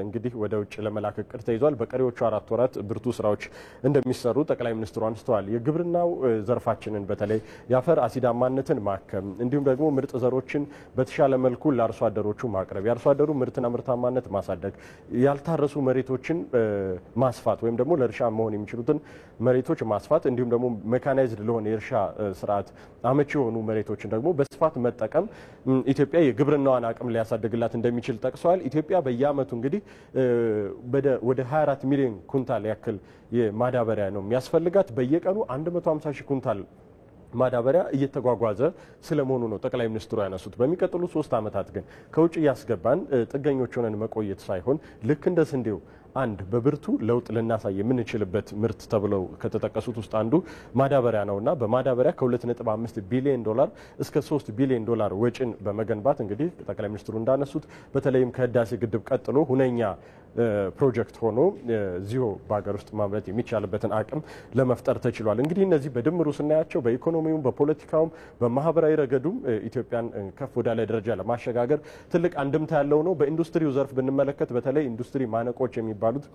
እንግዲህ ወደ ውጭ ለመላክ እቅድ ተይዟል። በቀሪዎቹ 4 ወራት ብርቱ ስራዎች እንደሚሰሩ ጠቅላይ ሚኒስትሩ አንስተዋል። የግብርናው ዘርፋችንን በተለይ የአፈር አሲዳማነትን ማከም እንዲሁም ደግሞ ምርጥ ዘሮችን በተሻለ መልኩ ለአርሶ አደሮቹ ማቅረብ፣ የአርሶ አደሩ ምርትና ምርታማነት ማሳደግ፣ ያልታረሱ መሬቶችን ማስፋት ወይም ደግሞ ለእርሻ መሆን የሚችሉትን መሬቶች ማስፋት እንዲሁም ደግሞ ሜካናይዝድ ለሆነ የእርሻ ስርዓት አመቺ የሆኑ መሬቶችን ደግሞ በስፋት መጠቀም ኢትዮጵያ የግብርናዋን አቅም ሊያሳድግላት እንደሚችል ጠቅሰዋል። ኢትዮጵያ በየአመቱ እንግዲህ ወደ 24 ሚሊዮን ኩንታል ያክል የማዳበሪያ ነው የሚያስፈልጋት። በየቀኑ 150 ሺህ ኩንታል ማዳበሪያ እየተጓጓዘ ስለመሆኑ ነው ጠቅላይ ሚኒስትሩ ያነሱት። በሚቀጥሉ 3 ዓመታት ግን ከውጭ እያስገባን ጥገኞች ሆነን መቆየት ሳይሆን ልክ እንደ ስንዴው አንድ በብርቱ ለውጥ ልናሳይ የምንችልበት ምርት ተብለው ከተጠቀሱት ውስጥ አንዱ ማዳበሪያ ነውና በማዳበሪያ ከ2.5 ቢሊዮን ዶላር እስከ 3 ቢሊዮን ዶላር ወጪን በመገንባት እንግዲህ ጠቅላይ ሚኒስትሩ እንዳነሱት በተለይም ከህዳሴ ግድብ ቀጥሎ ሁነኛ ፕሮጀክት ሆኖ ዚዮ በሀገር ውስጥ ማምረት የሚቻልበትን አቅም ለመፍጠር ተችሏል። እንግዲህ እነዚህ በድምሩ ስናያቸው በኢኮኖሚውም በፖለቲካውም በማህበራዊ ረገዱም ኢትዮጵያን ከፍ ወዳለ ደረጃ ለማሸጋገር ትልቅ አንድምታ ያለው ነው። በኢንዱስትሪው ዘርፍ ብንመለከት በተለይ ኢንዱስትሪ ማነቆች የሚባሉት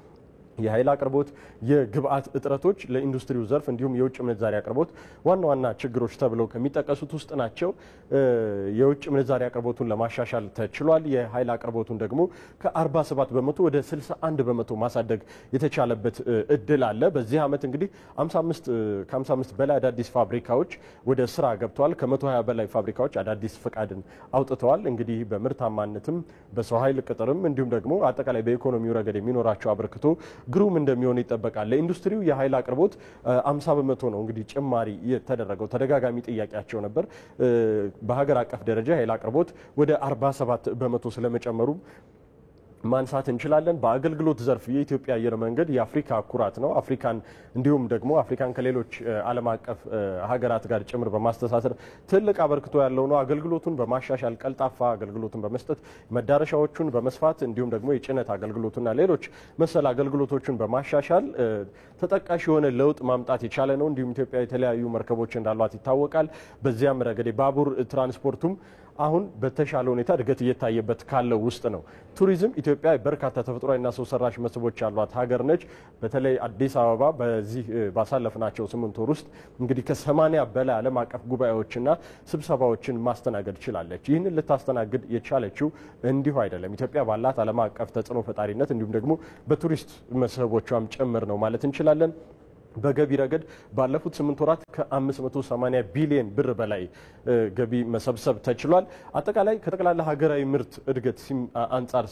የኃይል አቅርቦት፣ የግብአት እጥረቶች ለኢንዱስትሪው ዘርፍ እንዲሁም የውጭ ምንዛሪ አቅርቦት ዋና ዋና ችግሮች ተብለው ከሚጠቀሱት ውስጥ ናቸው። የውጭ ምንዛሪ አቅርቦቱን ለማሻሻል ተችሏል። የኃይል አቅርቦቱን ደግሞ ከ47 በመቶ ወደ 61 በመቶ ማሳደግ የተቻለበት እድል አለ። በዚህ ዓመት እንግዲህ ከ55 በላይ አዳዲስ ፋብሪካዎች ወደ ስራ ገብተዋል። ከ120 በላይ ፋብሪካዎች አዳዲስ ፈቃድን አውጥተዋል። እንግዲህ በምርታማነትም በሰው ኃይል ቅጥርም እንዲሁም ደግሞ አጠቃላይ በኢኮኖሚው ረገድ የሚኖራቸው አበርክቶ ግሩም እንደሚሆን ይጠበቃል። ለኢንዱስትሪው የኃይል አቅርቦት 50 በመቶ ነው እንግዲህ ጭማሪ የተደረገው። ተደጋጋሚ ጥያቄያቸው ነበር። በሀገር አቀፍ ደረጃ የኃይል አቅርቦት ወደ 47 በመቶ ስለመጨመሩ ማንሳት እንችላለን። በአገልግሎት ዘርፍ የኢትዮጵያ አየር መንገድ የአፍሪካ ኩራት ነው። አፍሪካን እንዲሁም ደግሞ አፍሪካን ከሌሎች ዓለም አቀፍ ሀገራት ጋር ጭምር በማስተሳሰር ትልቅ አበርክቶ ያለው ነው። አገልግሎቱን በማሻሻል ቀልጣፋ አገልግሎቱን በመስጠት መዳረሻዎቹን በመስፋት እንዲሁም ደግሞ የጭነት አገልግሎቱና ሌሎች መሰል አገልግሎቶችን በማሻሻል ተጠቃሽ የሆነ ለውጥ ማምጣት የቻለ ነው። እንዲሁም ኢትዮጵያ የተለያዩ መርከቦች እንዳሏት ይታወቃል። በዚያም ረገድ ባቡር ትራንስፖርቱም አሁን በተሻለ ሁኔታ እድገት እየታየበት ካለው ውስጥ ነው። ቱሪዝም ኢትዮጵያ በርካታ ተፈጥሯዊና ሰው ሰራሽ መስህቦች ያሏት ሀገር ነች። በተለይ አዲስ አበባ በዚህ ባሳለፍናቸው 8 ወር ውስጥ እንግዲህ ከ80 በላይ ዓለም አቀፍ ጉባኤዎችና ስብሰባዎችን ማስተናገድ ችላለች። ይህንን ልታስተናግድ የቻለችው እንዲሁ አይደለም። ኢትዮጵያ ባላት ዓለም አቀፍ ተጽዕኖ ፈጣሪነት እንዲሁም ደግሞ በቱሪስት መስህቦቿም ጭምር ነው ማለት እንችላለን። በገቢ ረገድ ባለፉት 8 ወራት ከ580 ቢሊዮን ብር በላይ ገቢ መሰብሰብ ተችሏል። አጠቃላይ ከጠቅላላ ሀገራዊ ምርት እድገት አንጻር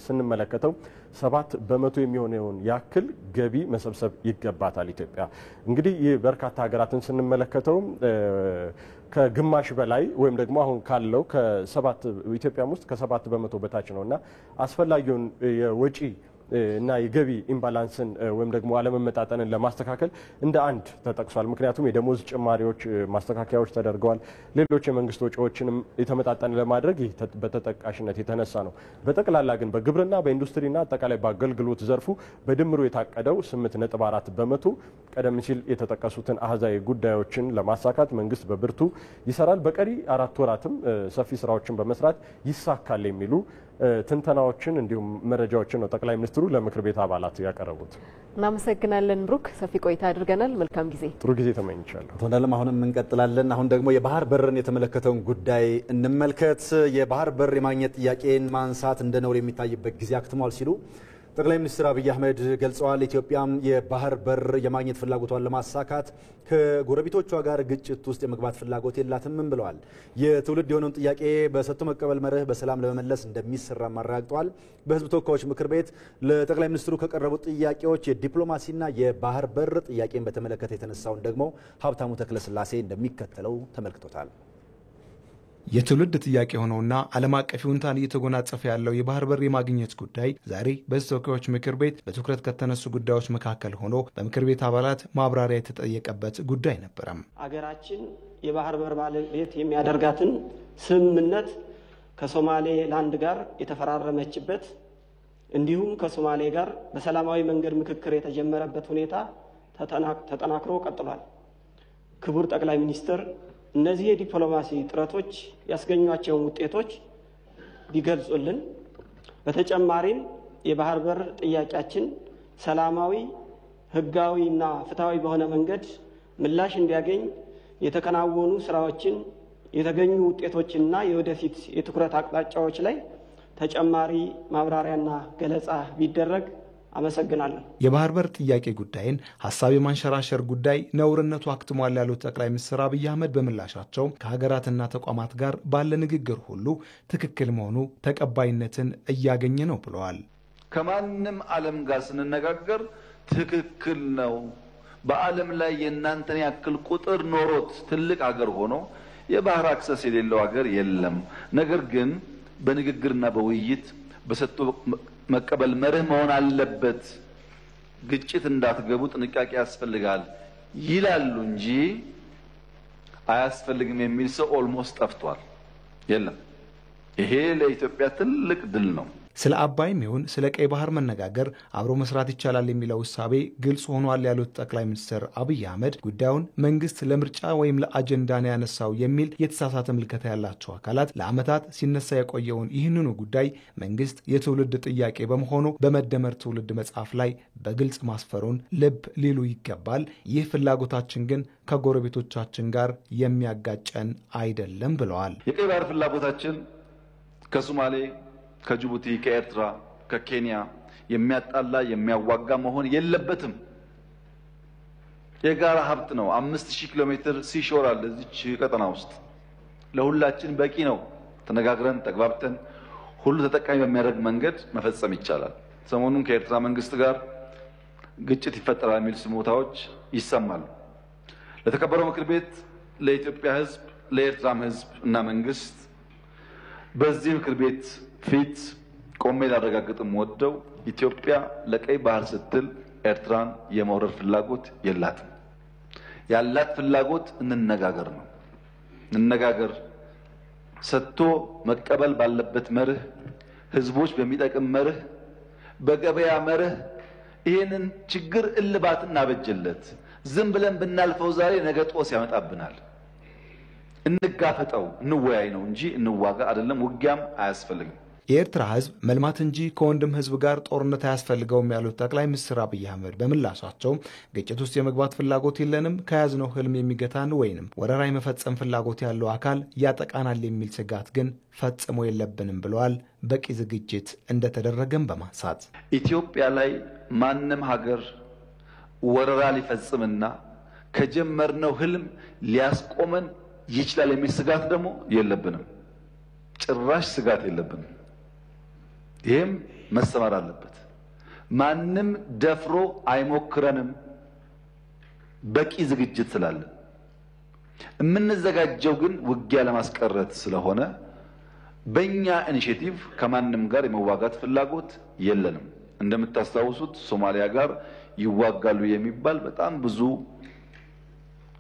ስንመለከተው 7 በመቶ የሚሆነውን ያክል ገቢ መሰብሰብ ይገባታል ኢትዮጵያ። እንግዲህ ይህ በርካታ ሀገራትን ስንመለከተው ከግማሽ በላይ ወይም ደግሞ አሁን ካለው ኢትዮጵያም ውስጥ ከ7 በመቶ በታች ነውና አስፈላጊውን የወጪ እና የገቢ ኢምባላንስን ወይም ደግሞ አለመመጣጠንን ለማስተካከል እንደ አንድ ተጠቅሷል። ምክንያቱም የደሞዝ ጭማሪዎች ማስተካከያዎች ተደርገዋል። ሌሎች የመንግስት ወጪዎችንም የተመጣጠነ ለማድረግ ይህ በተጠቃሽነት የተነሳ ነው። በጠቅላላ ግን በግብርና በኢንዱስትሪና አጠቃላይ በአገልግሎት ዘርፉ በድምሩ የታቀደው 8.4 በመቶ ቀደም ሲል የተጠቀሱትን አሃዛዊ ጉዳዮችን ለማሳካት መንግስት በብርቱ ይሰራል። በቀሪ 4 ወራትም ሰፊ ስራዎችን በመስራት ይሳካል የሚሉ ትንተናዎችን እንዲሁም መረጃዎችን ነው ጠቅላይ ሚኒስትሩ ለምክር ቤት አባላት ያቀረቡት። እናመሰግናለን ብሩክ፣ ሰፊ ቆይታ አድርገናል። መልካም ጊዜ። ጥሩ ጊዜ ተመኝቻለሁ። ተወዳለም አሁንም እንቀጥላለን። አሁን ደግሞ የባህር በርን የተመለከተውን ጉዳይ እንመልከት። የባህር በር የማግኘት ጥያቄን ማንሳት እንደ ነውር የሚታይበት ጊዜ አክትሟል ሲሉ ጠቅላይ ሚኒስትር አብይ አህመድ ገልጸዋል። ኢትዮጵያም የባህር በር የማግኘት ፍላጎቷን ለማሳካት ከጎረቤቶቿ ጋር ግጭት ውስጥ የመግባት ፍላጎት የላትም ብለዋል። የትውልድ የሆነውን ጥያቄ በሰጥቶ መቀበል መርህ በሰላም ለመመለስ እንደሚሰራ አረጋግጠዋል። በሕዝብ ተወካዮች ምክር ቤት ለጠቅላይ ሚኒስትሩ ከቀረቡት ጥያቄዎች የዲፕሎማሲና የባህር በር ጥያቄን በተመለከተ የተነሳውን ደግሞ ሀብታሙ ተክለስላሴ እንደሚከተለው ተመልክቶታል። የትውልድ ጥያቄ ሆነውና ዓለም አቀፍ ይሁንታን እየተጎናጸፈ ያለው የባህር በር የማግኘት ጉዳይ ዛሬ በሕዝብ ተወካዮች ምክር ቤት በትኩረት ከተነሱ ጉዳዮች መካከል ሆኖ በምክር ቤት አባላት ማብራሪያ የተጠየቀበት ጉዳይ ነበረም። አገራችን የባህር በር ባለቤት የሚያደርጋትን ስምምነት ከሶማሌ ላንድ ጋር የተፈራረመችበት እንዲሁም ከሶማሌ ጋር በሰላማዊ መንገድ ምክክር የተጀመረበት ሁኔታ ተጠናክሮ ቀጥሏል። ክቡር ጠቅላይ ሚኒስትር እነዚህ የዲፕሎማሲ ጥረቶች ያስገኟቸውን ውጤቶች ቢገልጹልን። በተጨማሪም የባህር በር ጥያቄያችን ሰላማዊ፣ ሕጋዊና ፍትሃዊ በሆነ መንገድ ምላሽ እንዲያገኝ የተከናወኑ ስራዎችን፣ የተገኙ ውጤቶችና የወደፊት የትኩረት አቅጣጫዎች ላይ ተጨማሪ ማብራሪያና ገለጻ ቢደረግ አመሰግናለሁ። የባህር በር ጥያቄ ጉዳይን ሀሳብ የማንሸራሸር ጉዳይ ነውርነቱ አክትሟል ያሉት ጠቅላይ ሚኒስትር አብይ አህመድ በምላሻቸው ከሀገራትና ተቋማት ጋር ባለ ንግግር ሁሉ ትክክል መሆኑ ተቀባይነትን እያገኘ ነው ብለዋል። ከማንም ዓለም ጋር ስንነጋገር ትክክል ነው። በዓለም ላይ የእናንተን ያክል ቁጥር ኖሮት ትልቅ ሀገር ሆኖ የባህር አክሰስ የሌለው ሀገር የለም። ነገር ግን በንግግርና በውይይት በሰጥቶ መቀበል መርህ መሆን አለበት። ግጭት እንዳትገቡ ጥንቃቄ ያስፈልጋል ይላሉ እንጂ አያስፈልግም የሚል ሰው ኦልሞስት ጠፍቷል። የለም። ይሄ ለኢትዮጵያ ትልቅ ድል ነው። ስለ አባይም ይሁን ስለ ቀይ ባህር መነጋገር አብሮ መስራት ይቻላል የሚለው እሳቤ ግልጽ ሆኗል ያሉት ጠቅላይ ሚኒስትር አብይ አህመድ ጉዳዩን መንግስት ለምርጫ ወይም ለአጀንዳ ነው ያነሳው የሚል የተሳሳተ ምልከታ ያላቸው አካላት ለዓመታት ሲነሳ የቆየውን ይህንኑ ጉዳይ መንግስት የትውልድ ጥያቄ በመሆኑ በመደመር ትውልድ መጽሐፍ ላይ በግልጽ ማስፈሩን ልብ ሊሉ ይገባል። ይህ ፍላጎታችን ግን ከጎረቤቶቻችን ጋር የሚያጋጨን አይደለም ብለዋል። የቀይ ባህር ፍላጎታችን ከሶማሌ፣ ከጅቡቲ፣ ከኤርትራ፣ ከኬንያ የሚያጣላ የሚያዋጋ መሆን የለበትም። የጋራ ሀብት ነው። 5000 ኪሎ ሜትር ሲሾር አለ እዚች ቀጠና ውስጥ ለሁላችን በቂ ነው። ተነጋግረን ተግባብተን ሁሉ ተጠቃሚ በሚያደርግ መንገድ መፈጸም ይቻላል። ሰሞኑን ከኤርትራ መንግስት ጋር ግጭት ይፈጠራል የሚል ስሞታዎች ይሰማሉ። ለተከበረው ምክር ቤት፣ ለኢትዮጵያ ህዝብ፣ ለኤርትራም ህዝብ እና መንግስት በዚህ ምክር ቤት ፊት ቆሜ ላረጋግጥም ወደው ኢትዮጵያ ለቀይ ባህር ስትል ኤርትራን የመውረር ፍላጎት የላትም። ያላት ፍላጎት እንነጋገር ነው። እንነጋገር ሰጥቶ መቀበል ባለበት መርህ፣ ህዝቦች በሚጠቅም መርህ፣ በገበያ መርህ ይሄንን ችግር እልባት እናበጀለት። ዝም ብለን ብናልፈው ዛሬ ነገ ጦስ ያመጣብናል። እንጋፈጠው፣ እንወያይ ነው እንጂ እንዋጋ አይደለም። ውጊያም አያስፈልግም። የኤርትራ ህዝብ መልማት እንጂ ከወንድም ህዝብ ጋር ጦርነት አያስፈልገውም ያሉት ጠቅላይ ሚኒስትር አብይ አህመድ በምላሻቸው ግጭት ውስጥ የመግባት ፍላጎት የለንም፣ ከያዝነው ህልም የሚገታን ወይንም ወረራ የመፈጸም ፍላጎት ያለው አካል ያጠቃናል የሚል ስጋት ግን ፈጽሞ የለብንም ብለዋል። በቂ ዝግጅት እንደተደረገም በማንሳት ኢትዮጵያ ላይ ማንም ሀገር ወረራ ሊፈጽምና ከጀመርነው ህልም ሊያስቆመን ይችላል የሚል ስጋት ደግሞ የለብንም። ጭራሽ ስጋት የለብንም። ይህም መሰማር አለበት። ማንም ደፍሮ አይሞክረንም። በቂ ዝግጅት ስላለ የምንዘጋጀው ግን ውጊያ ለማስቀረት ስለሆነ በእኛ ኢኒሼቲቭ ከማንም ጋር የመዋጋት ፍላጎት የለንም። እንደምታስታውሱት ሶማሊያ ጋር ይዋጋሉ የሚባል በጣም ብዙ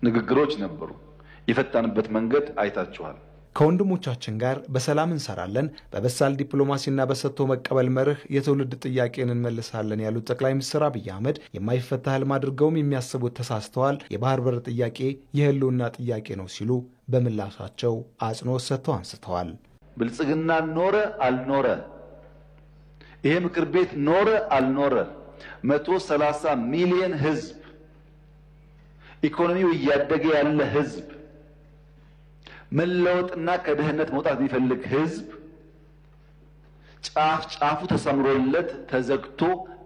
ንግግሮች ነበሩ። የፈታንበት መንገድ አይታችኋል። ከወንድሞቻችን ጋር በሰላም እንሰራለን፣ በበሳል ዲፕሎማሲና በሰጥቶ መቀበል መርህ የትውልድ ጥያቄን እንመልሳለን ያሉት ጠቅላይ ሚኒስትር አብይ አህመድ የማይፈታ ህልም አድርገውም የሚያስቡት ተሳስተዋል፣ የባህር በር ጥያቄ የህልውና ጥያቄ ነው ሲሉ በምላሻቸው አጽንኦት ሰጥተው አንስተዋል። ብልጽግና ኖረ አልኖረ፣ ይሄ ምክር ቤት ኖረ አልኖረ 130 ሚሊዮን ህዝብ፣ ኢኮኖሚው እያደገ ያለ ህዝብ፣ መለወጥና ከድህነት መውጣት የሚፈልግ ህዝብ ጫፍ ጫፉ ተሰምሮለት ተዘግቶ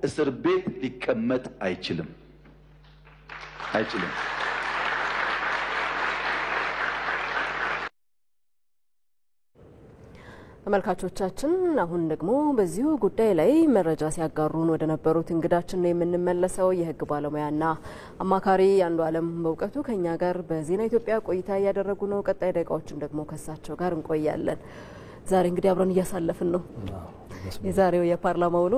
እስር ቤት ሊቀመጥ አይችልም። ተመልካቾቻችን አሁን ደግሞ በዚሁ ጉዳይ ላይ መረጃ ሲያጋሩን ወደ ነበሩት እንግዳችን ነው የምንመለሰው። የህግ ባለሙያና አማካሪ አንዱዓለም በእውቀቱ ከኛ ጋር በዜና ኢትዮጵያ ቆይታ እያደረጉ ነው። ቀጣይ ደቂቃዎችን ደግሞ ከሳቸው ጋር እንቆያለን። ዛሬ እንግዲህ አብረን እያሳለፍን ነው። የዛሬው የፓርላማ ውሎ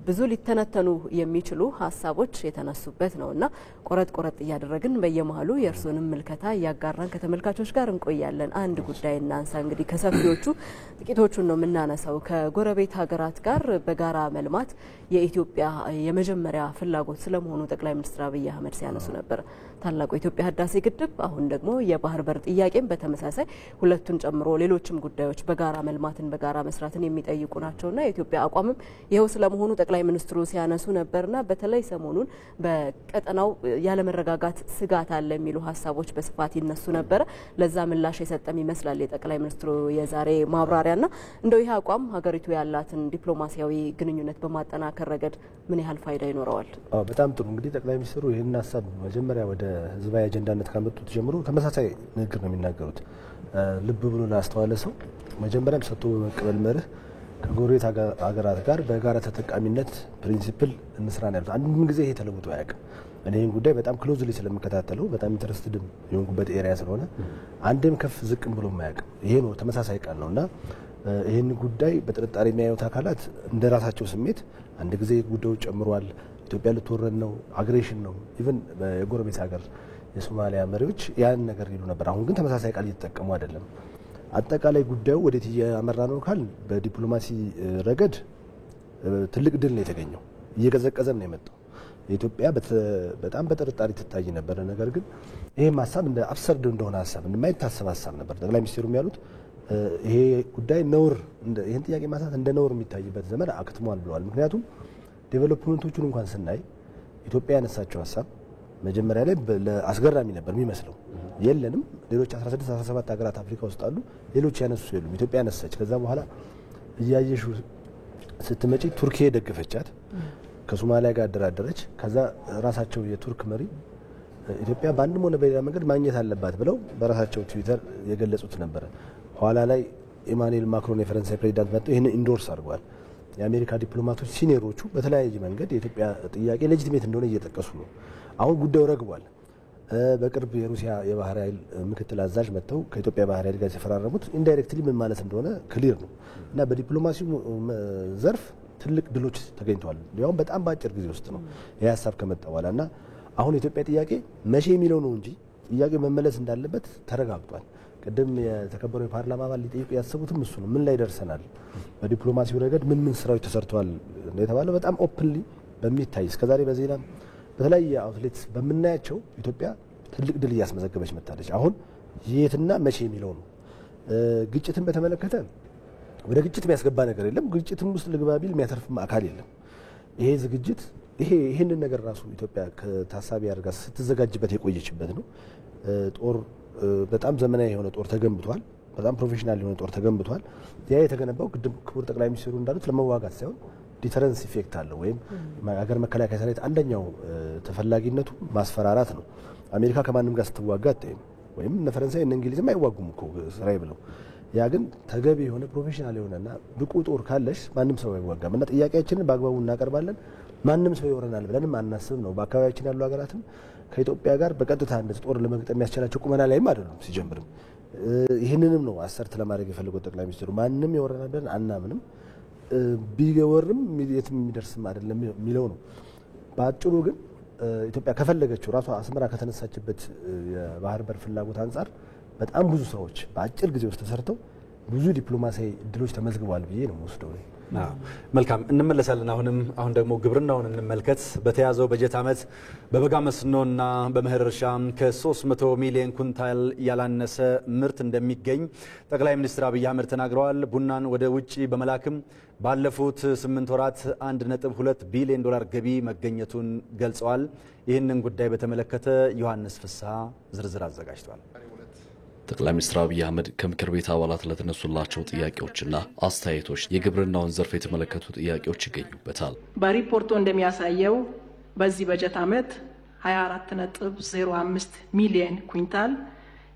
ብዙ ሊተነተኑ የሚችሉ ሀሳቦች የተነሱበት ነውና ቆረጥ እያደረግን በየመሃሉ የእርሱንም ምልከታ እያጋራን ከተመልካቾች ጋር እንቆያለን። አንድ ጉዳይ እናንሳ። እንግዲህ ከሰፊዎቹ ጥቂቶቹን ነው የምናነሳው። ከጎረቤት ሀገራት ጋር በጋራ መልማት የኢትዮጵያ የመጀመሪያ ፍላጎት ስለመሆኑ ጠቅላይ ሚኒስትር አብይ አህመድ ሲያነሱ ነበር። ታላቁ የኢትዮጵያ ህዳሴ ግድብ፣ አሁን ደግሞ የባህር በር ጥያቄም በተመሳሳይ ሁለቱን ጨምሮ ሌሎችም ጉዳዮች በጋራ መልማትን በጋራ መስራትን የሚጠይቁ ናቸውና የኢትዮጵያ አቋምም ይኸው ስለመሆኑ ጠቅላይ ሚኒስትሩ ሲያነሱ ነበርና በተለይ ሰሞኑን በቀጠናው ያለመረጋጋት ስጋት አለ የሚሉ ሀሳቦች በስፋት ይነሱ ነበር። ለዛ ምላሽ የሰጠም ይመስላል የጠቅላይ ሚኒስትሩ የዛሬ ማብራሪያና እንደው ይህ አቋም ሀገሪቱ ያላትን ዲፕሎማሲያዊ ግንኙነት በማጠናከር ረገድ ምን ያህል ፋይዳ ይኖረዋል? በጣም ጥሩ። እንግዲህ ጠቅላይ ሚኒስትሩ ይህን ሀሳብ መጀመሪያ ወደ ህዝባዊ አጀንዳነት ካመጡት ጀምሮ ተመሳሳይ ንግግር ነው የሚናገሩት። ልብ ብሎ ላስተዋለ ሰው መጀመሪያም ሰጥቶ በመቀበል መርህ ከጎረቤት ሀገራት ጋር በጋራ ተጠቃሚነት ፕሪንሲፕል እንስራ ነው ያሉት። አንድም ጊዜ ይሄ ተለውጦ አያውቅም። እኔ ይህን ጉዳይ በጣም ክሎዝሊ ስለምከታተለው በጣም ኢንተረስትድ የሆንኩበት ኤሪያ ስለሆነ አንድም ከፍ ዝቅም ብሎ አያውቅም። ይሄ ነው ተመሳሳይ ቃል ነውና ይህን ጉዳይ በጥርጣሬ የሚያዩት አካላት እንደ ራሳቸው ስሜት አንድ ጊዜ ጉዳዩ ጨምሯል፣ ኢትዮጵያ ልትወረን ነው፣ አግሬሽን ነው፣ ኢቭን የጎረቤት ሀገር የሶማሊያ መሪዎች ያን ነገር ይሉ ነበር። አሁን ግን ተመሳሳይ ቃል እየተጠቀሙ አይደለም። አጠቃላይ ጉዳዩ ወዴት እያመራ ነው ካል በዲፕሎማሲ ረገድ ትልቅ ድል ነው የተገኘው። እየቀዘቀዘ ነው የመጣው። ኢትዮጵያ በጣም በጥርጣሬ ትታይ ነበር። ነገር ግን ይሄም ሀሳብ እንደ አብሰርድ እንደሆነ ሀሳብ እንደማይታሰብ ሀሳብ ነበር። ጠቅላይ ሚኒስትሩም ያሉት ይሄ ጉዳይ ነውር ይሄን ጥያቄ ማንሳት እንደ ነውር የሚታይበት ዘመን አክትሟል ብለዋል። ምክንያቱም ዴቨሎፕመንቶቹን እንኳን ስናይ ኢትዮጵያ ያነሳቸው ሀሳብ መጀመሪያ ላይ አስገራሚ ነበር የሚመስለው። የለንም ሌሎች 16 17 ሀገራት አፍሪካ ውስጥ አሉ፣ ሌሎች ያነሱ የሉም። ኢትዮጵያ ያነሳች። ከዛ በኋላ እያየሹ ስትመጪ ቱርኪ ደገፈቻት፣ ከሶማሊያ ጋር አደራደረች። ከዛ ራሳቸው የቱርክ መሪ ኢትዮጵያ በአንድም ሆነ በሌላ መንገድ ማግኘት አለባት ብለው በራሳቸው ትዊተር የገለጹት ነበር። ኋላ ላይ ኢማኑኤል ማክሮን የፈረንሳይ ፕሬዚዳንት መጥተው ይህን ኢንዶርስ አድርገዋል። የአሜሪካ ዲፕሎማቶች ሲኒየሮቹ በተለያየ መንገድ የኢትዮጵያ ጥያቄ ሌጂቲሜት እንደሆነ እየጠቀሱ ነው። አሁን ጉዳዩ ረግቧል። በቅርብ የሩሲያ የባህር ኃይል ምክትል አዛዥ መጥተው ከኢትዮጵያ ባህር ኃይል ጋር የተፈራረሙት ኢንዳይሬክትሊ ምን ማለት እንደሆነ ክሊር ነው እና በዲፕሎማሲው ዘርፍ ትልቅ ድሎች ተገኝተዋል። ያው በጣም በአጭር ጊዜ ውስጥ ነው ይህ ሀሳብ ከመጣ በኋላ እና አሁን የኢትዮጵያ ጥያቄ መቼ የሚለው ነው እንጂ ጥያቄ መመለስ እንዳለበት ተረጋግጧል። ቅድም የተከበረው የፓርላማ አባል ሊጠይቁ ያሰቡትም እሱ ነው። ምን ላይ ደርሰናል፣ በዲፕሎማሲው ረገድ ምን ስራዎች ተሰርተዋል የተባለው በጣም ኦፕንሊ በሚታይ እስከዛሬ በዜና በተለያየ አውትሌትስ በምናያቸው ኢትዮጵያ ትልቅ ድል እያስመዘገበች መጣለች። አሁን የትና መቼ የሚለው ነው። ግጭትን በተመለከተ ወደ ግጭት የሚያስገባ ነገር የለም። ግጭትም ውስጥ ልግባ ቢል የሚያተርፍም አካል የለም። ይሄ ዝግጅት ይሄንን ነገር ራሱ ኢትዮጵያ ከታሳቢ አድርጋ ስትዘጋጅበት የቆየችበት ነው። ጦር በጣም ዘመናዊ የሆነ ጦር ተገንብቷል። በጣም ፕሮፌሽናል የሆነ ጦር ተገንብቷል። ያ የተገነባው ቅድም ክቡር ጠቅላይ ሚኒስትሩ እንዳሉት ለመዋጋት ሳይሆን ዲተረንስ ኢፌክት አለው ወይም ሀገር መከላከያ ሰራዊት አንደኛው ተፈላጊነቱ ማስፈራራት ነው። አሜሪካ ከማንም ጋር ስትዋጋ አታይም። ወይም እነ ፈረንሳይ እነ እንግሊዝም አይዋጉም እኮ ስራዬ ብለው። ያ ግን ተገቢ የሆነ ፕሮፌሽናል የሆነና ብቁ ጦር ካለሽ ማንም ሰው አይዋጋም እና ጥያቄያችንን በአግባቡ እናቀርባለን። ማንም ሰው ይወረናል ብለንም አናስብ ነው። በአካባቢያችን ያሉ ሀገራትም ከኢትዮጵያ ጋር በቀጥታ እንደዚህ ጦር ለመግጠም የሚያስችላቸው ቁመና ላይም አይደሉም ሲጀምርም። ይህንንም ነው አሰርት ለማድረግ የፈለጉት ጠቅላይ ሚኒስትሩ። ማንም ይወረናል ብለን አናምንም፣ ቢወርም የትም የሚደርስም አይደለም የሚለው ነው። በአጭሩ ግን ኢትዮጵያ ከፈለገችው ራሷ አስመራ ከተነሳችበት የባህር በር ፍላጎት አንጻር በጣም ብዙ ስራዎች በአጭር ጊዜ ውስጥ ተሰርተው ብዙ ዲፕሎማሲያዊ እድሎች ተመዝግበዋል ብዬ ነው የምወስደው። መልካም እንመለሳለን። አሁን ደግሞ ግብርናውን እንመልከት። በተያዘው በጀት ዓመት በበጋ መስኖና በመኸር እርሻ ከ300 ሚሊዮን ኩንታል ያላነሰ ምርት እንደሚገኝ ጠቅላይ ሚኒስትር አብይ አህመድ ተናግረዋል። ቡናን ወደ ውጪ በመላክም ባለፉት 8 ወራት 1.2 ቢሊዮን ዶላር ገቢ መገኘቱን ገልጸዋል። ይህንን ጉዳይ በተመለከተ ዮሐንስ ፍስሐ ዝርዝር አዘጋጅቷል። ጠቅላይ ሚኒስትር አብይ አህመድ ከምክር ቤት አባላት ለተነሱላቸው ጥያቄዎችና አስተያየቶች የግብርናውን ዘርፍ የተመለከቱ ጥያቄዎች ይገኙበታል። በሪፖርቱ እንደሚያሳየው በዚህ በጀት ዓመት 24.05 ሚሊዮን ኩንታል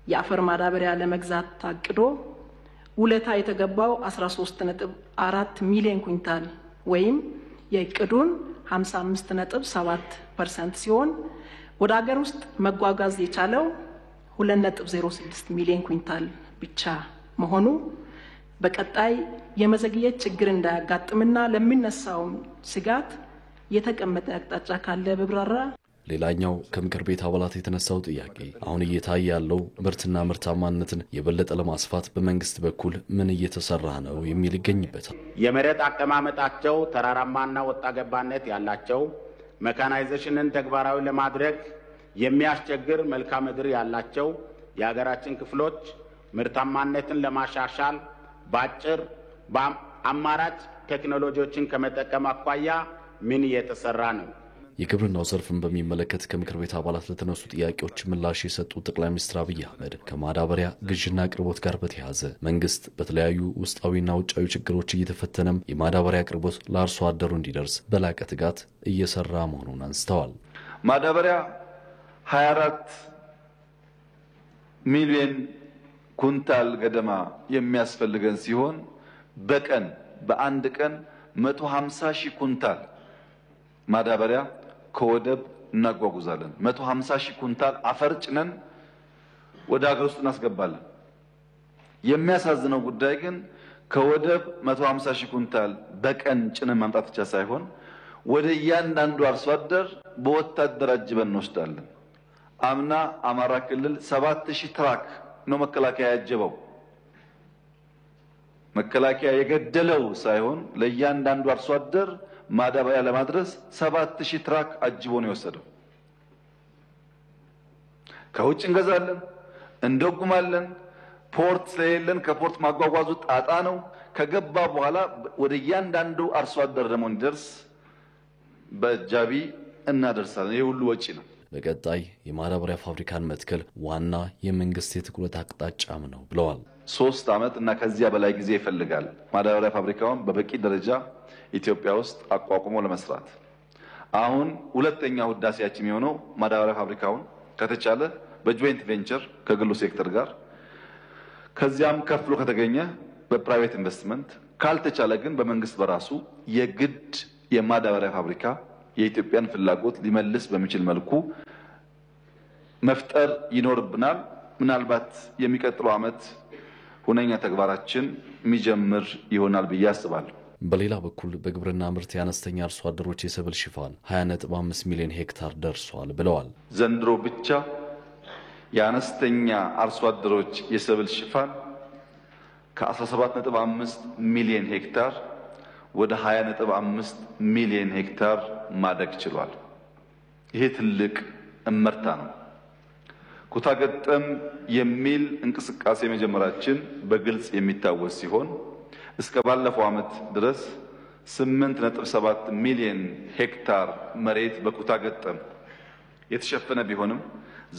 የአፈር ማዳበሪያ ለመግዛት ታቅዶ ውለታ የተገባው 13.4 ሚሊዮን ኩንታል ወይም የእቅዱን 55.7% ሲሆን ወደ ሀገር ውስጥ መጓጓዝ የቻለው 2.06 ሚሊዮን ኩንታል ብቻ መሆኑ በቀጣይ የመዘግየት ችግር እንዳያጋጥምና ለሚነሳው ስጋት የተቀመጠ አቅጣጫ ካለ በብራራ። ሌላኛው ከምክር ቤት አባላት የተነሳው ጥያቄ አሁን እየታየ ያለው ምርትና ምርታማነትን የበለጠ ለማስፋት በመንግስት በኩል ምን እየተሰራ ነው የሚል ይገኝበታል። የመሬት አቀማመጣቸው ተራራማና ወጣ ገባነት ያላቸው ሜካናይዜሽንን ተግባራዊ ለማድረግ የሚያስቸግር መልክዓ ምድር ያላቸው የሀገራችን ክፍሎች ምርታማነትን ለማሻሻል በአጭር በአማራጭ ቴክኖሎጂዎችን ከመጠቀም አኳያ ምን እየተሰራ ነው? የግብርናው ዘርፍን በሚመለከት ከምክር ቤት አባላት ለተነሱ ጥያቄዎች ምላሽ የሰጡት ጠቅላይ ሚኒስትር አብይ አህመድ ከማዳበሪያ ግዥና አቅርቦት ጋር በተያያዘ መንግስት በተለያዩ ውስጣዊና ውጫዊ ችግሮች እየተፈተነም የማዳበሪያ አቅርቦት ለአርሶ አደሩ እንዲደርስ በላቀ ትጋት እየሰራ መሆኑን አንስተዋል። ማዳበሪያ 24 ሚሊዮን ኩንታል ገደማ የሚያስፈልገን ሲሆን በቀን በአንድ ቀን 150 ሺህ ኩንታል ማዳበሪያ ከወደብ እናጓጉዛለን። 150 ሺህ ኩንታል አፈር ጭነን ወደ ሀገር ውስጥ እናስገባለን። የሚያሳዝነው ጉዳይ ግን ከወደብ 150 ሺህ ኩንታል በቀን ጭነን ማምጣት ብቻ ሳይሆን ወደ እያንዳንዱ አርሶ አደር በወታደር አጅበን እንወስዳለን። አምና አማራ ክልል 7000 ትራክ ነው መከላከያ ያጀበው። መከላከያ የገደለው ሳይሆን ለእያንዳንዱ አርሶ አደር ማዳበሪያ ለማድረስ 7000 ትራክ አጅቦ ነው የወሰደው። ከውጭ እንገዛለን፣ እንደጉማለን። ፖርት ስለሌለን ከፖርት ማጓጓዙ ጣጣ ነው። ከገባ በኋላ ወደ እያንዳንዱ አርሶ አደር ደግሞ እንዲደርስ በአጃቢ እናደርሳለን። ይህ ሁሉ ወጪ ነው። በቀጣይ የማዳበሪያ ፋብሪካን መትከል ዋና የመንግስት የትኩረት አቅጣጫም ነው ብለዋል። 3 ዓመት እና ከዚያ በላይ ጊዜ ይፈልጋል ማዳበሪያ ፋብሪካውን በበቂ ደረጃ ኢትዮጵያ ውስጥ አቋቁሞ ለመስራት። አሁን ሁለተኛው ህዳሴያችን የሆነው ማዳበሪያ ፋብሪካውን ከተቻለ በጆይንት ቬንቸር ከግሉ ሴክተር ጋር ከዚያም ከፍሎ ከተገኘ በፕራይቬት ኢንቨስትመንት ካልተቻለ ግን በመንግስት በራሱ የግድ የማዳበሪያ ፋብሪካ የኢትዮጵያን ፍላጎት ሊመልስ በሚችል መልኩ መፍጠር ይኖርብናል። ምናልባት የሚቀጥለው ዓመት ሁነኛ ተግባራችን የሚጀምር ይሆናል ብዬ አስባለሁ። በሌላ በኩል በግብርና ምርት የአነስተኛ አርሶ አደሮች የሰብል ሽፋን 20.5 ሚሊዮን ሄክታር ደርሷል ብለዋል። ዘንድሮ ብቻ የአነስተኛ አርሶ አደሮች የሰብል ሽፋን ከ17.5 ሚሊዮን ሄክታር ወደ 20.5 ሚሊዮን ሄክታር ማደግ ችሏል። ይሄ ትልቅ እመርታ ነው። ኩታ ገጠም የሚል እንቅስቃሴ መጀመራችን በግልጽ የሚታወስ ሲሆን እስከ ባለፈው ዓመት ድረስ 8.7 ሚሊዮን ሄክታር መሬት በኩታ ገጠም የተሸፈነ ቢሆንም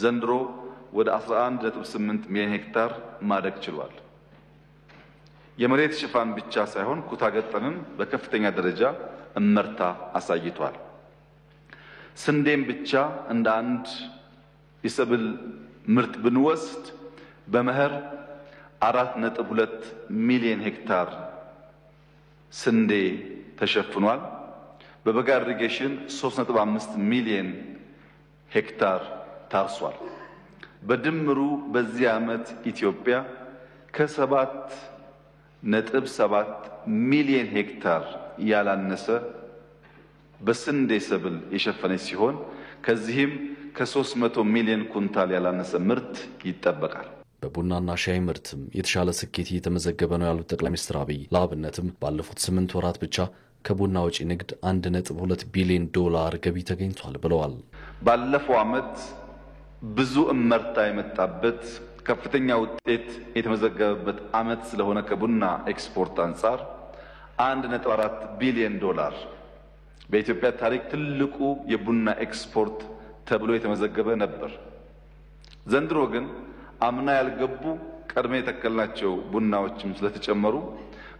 ዘንድሮ ወደ 11.8 ሚሊዮን ሄክታር ማደግ ችሏል። የመሬት ሽፋን ብቻ ሳይሆን ኩታ ገጠምም በከፍተኛ ደረጃ እመርታ አሳይቷል። ስንዴም ብቻ እንደ አንድ የሰብል ምርት ብንወስድ በመኸር 4.2 ሚሊዮን ሄክታር ስንዴ ተሸፍኗል። በበጋ ኢሪጌሽን 3.5 ሚሊዮን ሄክታር ታርሷል። በድምሩ በዚህ ዓመት ኢትዮጵያ ከ7.7 ሚሊዮን ሄክታር ያላነሰ በስንዴ ሰብል የሸፈነች ሲሆን ከዚህም ከ300 ሚሊዮን ኩንታል ያላነሰ ምርት ይጠበቃል። በቡናና ሻይ ምርትም የተሻለ ስኬት እየተመዘገበ ነው ያሉት ጠቅላይ ሚኒስትር አብይ ለአብነትም ባለፉት 8 ወራት ብቻ ከቡና ወጪ ንግድ 1.2 ቢሊዮን ዶላር ገቢ ተገኝቷል ብለዋል። ባለፈው ዓመት ብዙ እመርታ የመጣበት ከፍተኛ ውጤት የተመዘገበበት ዓመት ስለሆነ ከቡና ኤክስፖርት አንጻር 1.4 ቢሊዮን ዶላር በኢትዮጵያ ታሪክ ትልቁ የቡና ኤክስፖርት ተብሎ የተመዘገበ ነበር። ዘንድሮ ግን አምና ያልገቡ ቀድሜ የተከልናቸው ቡናዎችም ስለተጨመሩ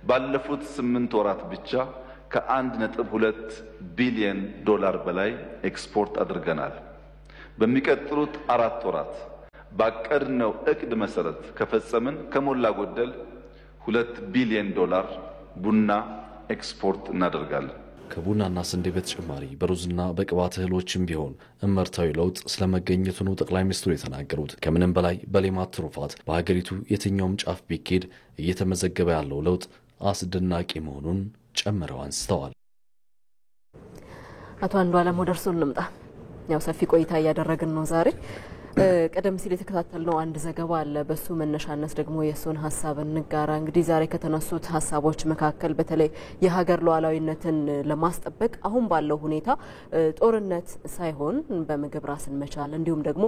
ባለፉት 8 ወራት ብቻ ከ1.2 ቢሊዮን ዶላር በላይ ኤክስፖርት አድርገናል። በሚቀጥሉት 4 ወራት ባቀድነው እቅድ መሰረት ከፈጸምን ከሞላ ጎደል 2 ቢሊዮን ዶላር ቡና ኤክስፖርት እናደርጋለን። ከቡናና ስንዴ በተጨማሪ በሩዝና በቅባት እህሎችም ቢሆን እመርታዊ ለውጥ ስለመገኘቱ ነው ጠቅላይ ሚኒስትሩ የተናገሩት። ከምንም በላይ በሌማት ትሩፋት በሀገሪቱ የትኛውም ጫፍ ቢኬድ እየተመዘገበ ያለው ለውጥ አስደናቂ መሆኑን ጨምረው አንስተዋል። አቶ አንዱዓለም ወደ እርስዎ እንምጣ። ያው ሰፊ ቆይታ እያደረግን ነው ዛሬ። ቀደም ሲል የተከታተልነው አንድ ዘገባ አለ። በሱ መነሻነት ደግሞ የሱን ሀሳብ እንጋራ። እንግዲህ ዛሬ ከተነሱት ሀሳቦች መካከል በተለይ የሀገር ሉዓላዊነትን ለማስጠበቅ አሁን ባለው ሁኔታ ጦርነት ሳይሆን በምግብ ራስን መቻል እንዲሁም ደግሞ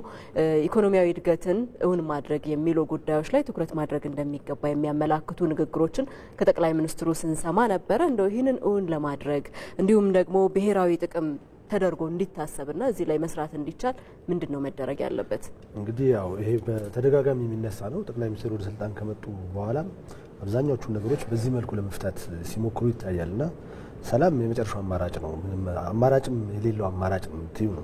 ኢኮኖሚያዊ እድገትን እውን ማድረግ የሚሉ ጉዳዮች ላይ ትኩረት ማድረግ እንደሚገባ የሚያመላክቱ ንግግሮችን ከጠቅላይ ሚኒስትሩ ስንሰማ ነበረ። እንደው ይህንን እውን ለማድረግ እንዲሁም ደግሞ ብሔራዊ ጥቅም ተደርጎ እንዲታሰብና እዚህ ላይ መስራት እንዲቻል ምንድነው መደረግ ያለበት? እንግዲህ ያው ይሄ በተደጋጋሚ የሚነሳ ነው። ጠቅላይ ሚኒስትሩ ወደ ስልጣን ከመጡ በኋላ አብዛኛዎቹ ነገሮች በዚህ መልኩ ለመፍታት ሲሞክሩ ይታያልና ሰላም የመጨረሻው አማራጭ ነው። ምንም አማራጭም የሌለው አማራጭ ነው።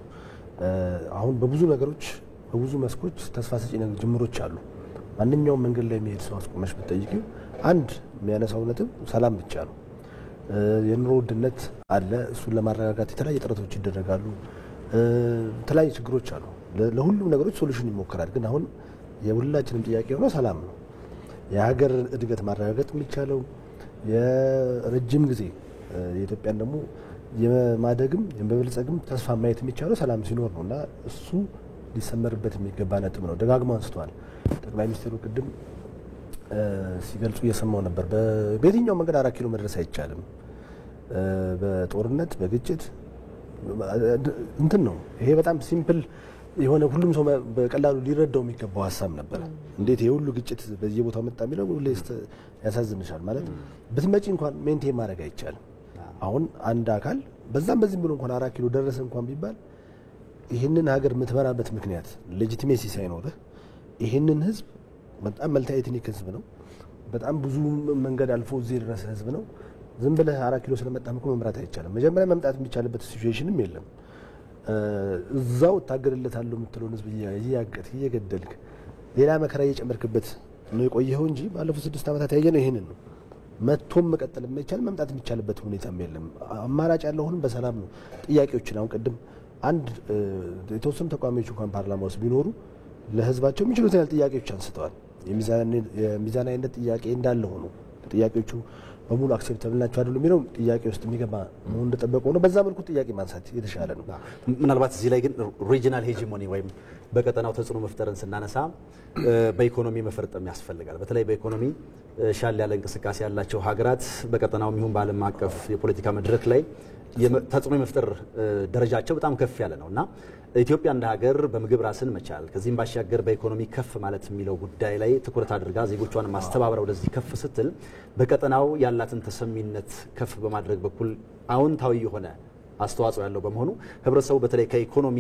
አሁን በብዙ ነገሮች በብዙ መስኮች ተስፋ ሰጪ ጅምሮች አሉ። ማንኛውም መንገድ ላይ የሚሄድ ሰው አስቆመሽ ብትጠይቂው አንድ የሚያነሳው ነጥብ ሰላም ብቻ ነው። የኑሮ ውድነት አለ። እሱን ለማረጋጋት የተለያዩ ጥረቶች ይደረጋሉ። የተለያዩ ችግሮች አሉ። ለሁሉም ነገሮች ሶሉሽን ይሞከራል። ግን አሁን የሁላችንም ጥያቄ ሆኖ ሰላም ነው። የሀገር እድገት ማረጋገጥ የሚቻለው የረጅም ጊዜ የኢትዮጵያን ደግሞ የማደግም የመበልጸግም ተስፋ ማየት የሚቻለው ሰላም ሲኖር ነው እና እሱ ሊሰመርበት የሚገባ ነጥብ ነው። ደጋግሞ አንስተዋል ጠቅላይ ሚኒስትሩ ቅድም ሲገልጹ እየሰማው ነበር። በየትኛው መንገድ 4 ኪሎ መድረስ አይቻልም። በጦርነት በግጭት እንትን ነው። ይሄ በጣም ሲምፕል የሆነ ሁሉም ሰው በቀላሉ ሊረዳው የሚገባው ሀሳብ ነበር። እንዴት የሁሉ ግጭት በየቦታው መጣ የሚለው ያሳዝንሻል። ማለት ብትመጪ እንኳን ሜንቴን ማድረግ አይቻልም። አሁን አንድ አካል በዛም በዚህም ብሎ እንኳን 4 ኪሎ ደረሰ እንኳን ቢባል ይህንን ሀገር የምትመራበት ምክንያት ሌጂቲሜሲ ሳይኖርህ ይህንን ህዝብ በጣም መልቲ ኤትኒክ ህዝብ ነው። በጣም ብዙ መንገድ አልፎ እዚህ የደረሰ ህዝብ ነው። ዝም ብለህ 4 ኪሎ ስለመጣህ እኮ መምራት አይቻልም። መጀመሪያ መምጣት የሚቻልበት ሲቹዌሽንም የለም። እዛው ታገለለታለሁ የምትለውን ህዝብ እያገድክ እየገደልክ ሌላ መከራ እየጨመርክበት ነው የቆየኸው እንጂ ባለፉት 6 ዓመታት ያየነው ይሄንን ነው። መጥቶም መቀጠል የማይቻል መምጣት የሚቻልበት ሁኔታም የለም። አማራጭ ያለው አሁን በሰላም ነው። ጥያቄዎችን አሁን ቅድም አንድ የተወሰኑ ተቋሚዎች እንኳን ፓርላማ ውስጥ ቢኖሩ ለህዝባቸው የሚችሉት ያህል ጥያቄዎች አንስተዋል። የሚዛናዊነት ጥያቄ እንዳለ ሆኖ ጥያቄዎቹ በሙሉ አክሴፕተብል ናቸው አይደሉ የሚለው ጥያቄ ውስጥ የሚገባ ነው እንደተጠበቀው ነው። በዛ መልኩ ጥያቄ ማንሳት የተሻለ ነው። ምናልባት እዚህ ላይ ግን ሪጂናል ሄጂሞኒ ወይም በቀጠናው ተጽዕኖ መፍጠርን ስናነሳ በኢኮኖሚ መፈርጠም ያስፈልጋል። በተለይ በኢኮኖሚ ሻል ያለ እንቅስቃሴ ያላቸው ሀገራት በቀጠናው ይሁን በዓለም አቀፍ የፖለቲካ መድረክ ላይ ተጽዕኖ የመፍጠር ደረጃቸው በጣም ከፍ ያለ ነውና ኢትዮጵያ እንደ ሀገር በምግብ ራስን መቻል ከዚህም ባሻገር በኢኮኖሚ ከፍ ማለት የሚለው ጉዳይ ላይ ትኩረት አድርጋ ዜጎቿን ማስተባበራ ወደዚህ ከፍ ስትል በቀጠናው ያላትን ተሰሚነት ከፍ በማድረግ በኩል አዎንታዊ የሆነ አስተዋጽኦ ያለው በመሆኑ ህብረተሰቡ በተለይ ከኢኮኖሚ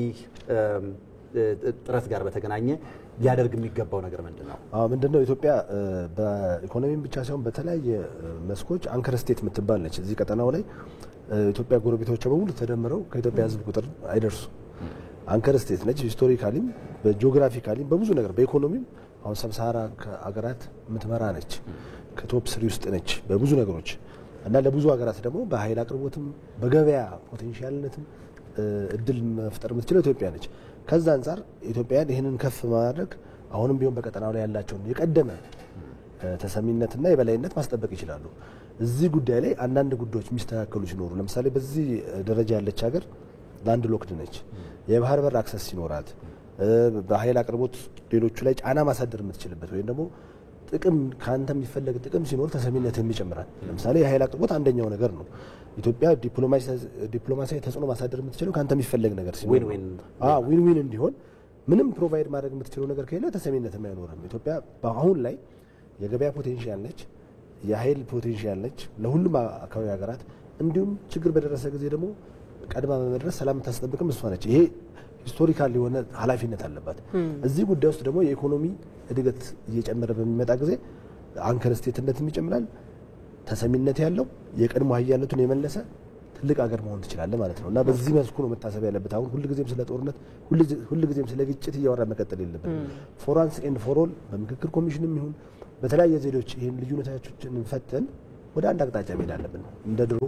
ጥረት ጋር በተገናኘ ሊያደርግ የሚገባው ነገር ምንድነው? ምንድነው? ኢትዮጵያ በኢኮኖሚም ብቻ ሳይሆን በተለያየ መስኮች አንከር ስቴት የምትባል ነች። እዚህ ቀጠናው ላይ ኢትዮጵያ ጎረቤቶቿ በሙሉ ተደምረው ከኢትዮጵያ ህዝብ ቁጥር አይደርሱ አንከር ስቴት ነች። ሂስቶሪካሊም በጂኦግራፊካሊም በብዙ ነገር በኢኮኖሚም አሁን ሰብሳራ ሀገራት የምትመራ ነች። ከቶፕ 3 ውስጥ ነች በብዙ ነገሮች እና ለብዙ ሀገራት ደግሞ በኃይል አቅርቦትም በገበያ ፖቴንሻልነትም እድል መፍጠር የምትችለው ኢትዮጵያ ነች። ከዛ አንፃር ኢትዮጵያን ይህንን ከፍ ማድረግ አሁንም ቢሆን በቀጠናው ላይ ያላቸውን የቀደመ ተሰሚነትና የበላይነት ማስጠበቅ ይችላሉ። እዚህ ጉዳይ ላይ አንዳንድ ጉዳዮች የሚስተካከሉ ሲኖሩ ለምሳሌ በዚህ ደረጃ ያለች ሀገር ላንድ ሎክድ ነች። የባህር በር አክሰስ ሲኖራት በኃይል አቅርቦት ሌሎቹ ላይ ጫና ማሳደር የምትችልበት ወይም ደግሞ ጥቅም ካንተ የሚፈለግ ጥቅም ሲኖር ተሰሚነትም ይጨምራል። ለምሳሌ የኃይል አቅርቦት አንደኛው ነገር ነው። ኢትዮጵያ ዲፕሎማሲያዊ ተጽዕኖ ማሳደር የምትችለው ካንተ የሚፈለግ ነገር ሲኖር ዊን ዊን እንዲሆን ምንም ፕሮቫይድ ማድረግ የምትችለው ነገር ከሌለ ተሰሚነትም አይኖርም። ኢትዮጵያ በአሁን ላይ የገበያ ፖቴንሻል ነች፣ የኃይል ፖቴንሻል ነች ለሁሉም አካባቢ ሀገራት። እንዲሁም ችግር በደረሰ ጊዜ ደግሞ ቀድማ በመድረስ ሰላም ታስጠብቅም እሷ ነች። ይሄ ሂስቶሪካል የሆነ ኃላፊነት አለባት። እዚህ ጉዳይ ውስጥ ደግሞ የኢኮኖሚ እድገት እየጨመረ በሚመጣ ጊዜ አንከር ስቴትነትም ይጨምራል። ተሰሚነት ያለው የቀድሞ ኃያልነቱን የመለሰ ትልቅ ሀገር መሆን ትችላለህ ማለት ነው እና በዚህ መልኩ ነው መታሰብ ያለበት። አሁን ሁልጊዜም ስለ ጦርነት ሁልጊዜም ስለ ግጭት እያወራ መቀጠል የለብን። ፎር ዋንስ ኤንድ ፎር ኦል በምክክር ኮሚሽንም ይሁን በተለያየ ዘዴዎች ይህን ልዩነቶችን ፈተን ወደ አንድ አቅጣጫ መሄድ አለብን። እንደ ድሮ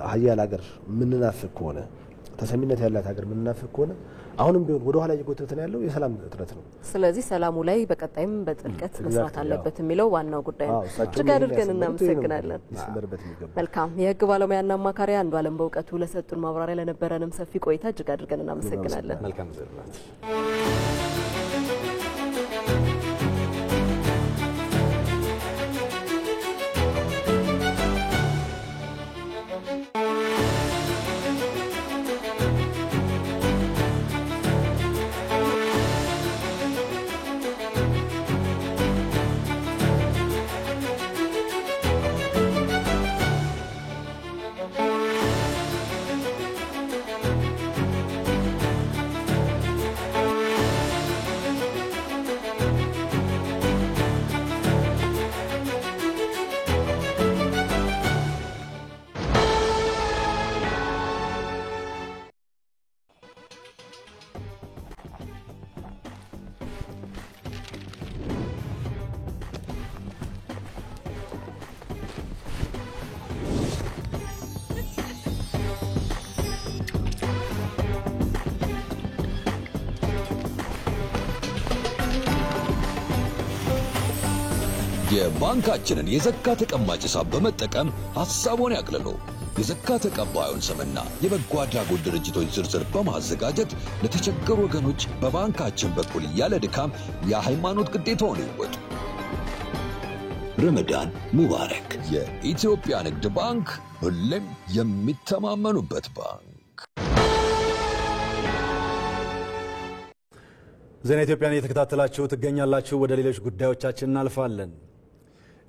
ሀያል ሀገር ምንናፍቅ ከሆነ ተሰሚነት ያላት ሀገር ምንናፍቅ ከሆነ አሁንም ቢሆን ወደ ኋላ እየጎተተን ያለው የሰላም እጥረት ነው። ስለዚህ ሰላሙ ላይ በቀጣይም በጥልቀት መስራት አለበት የሚለው ዋናው ጉዳይ ነው። እጅግ አድርገን እናመሰግናለን። መልካም የህግ ባለሙያና አማካሪ አንዱዓለም በእውቀቱ ለሰጡን ማብራሪያ ለነበረንም ሰፊ ቆይታ እጅግ አድርገን እናመሰግናለን። መልካም ዘርላት የባንካችንን የዘካ ተቀማጭ ሂሳብ በመጠቀም ሐሳቦን ያቅልሉ። የዘካ ተቀባዩን ስምና የበጎ አድራጎት ድርጅቶች ዝርዝር በማዘጋጀት ለተቸገሩ ወገኖች በባንካችን በኩል ያለ ድካም የሃይማኖት ግዴታውን ይወጡ። ረመዳን ሙባረክ። የኢትዮጵያ ንግድ ባንክ ሁሌም የሚተማመኑበት ባንክ። ዜና ኢትዮጵያን እየተከታተላችሁ ትገኛላችሁ። ወደ ሌሎች ጉዳዮቻችን እናልፋለን።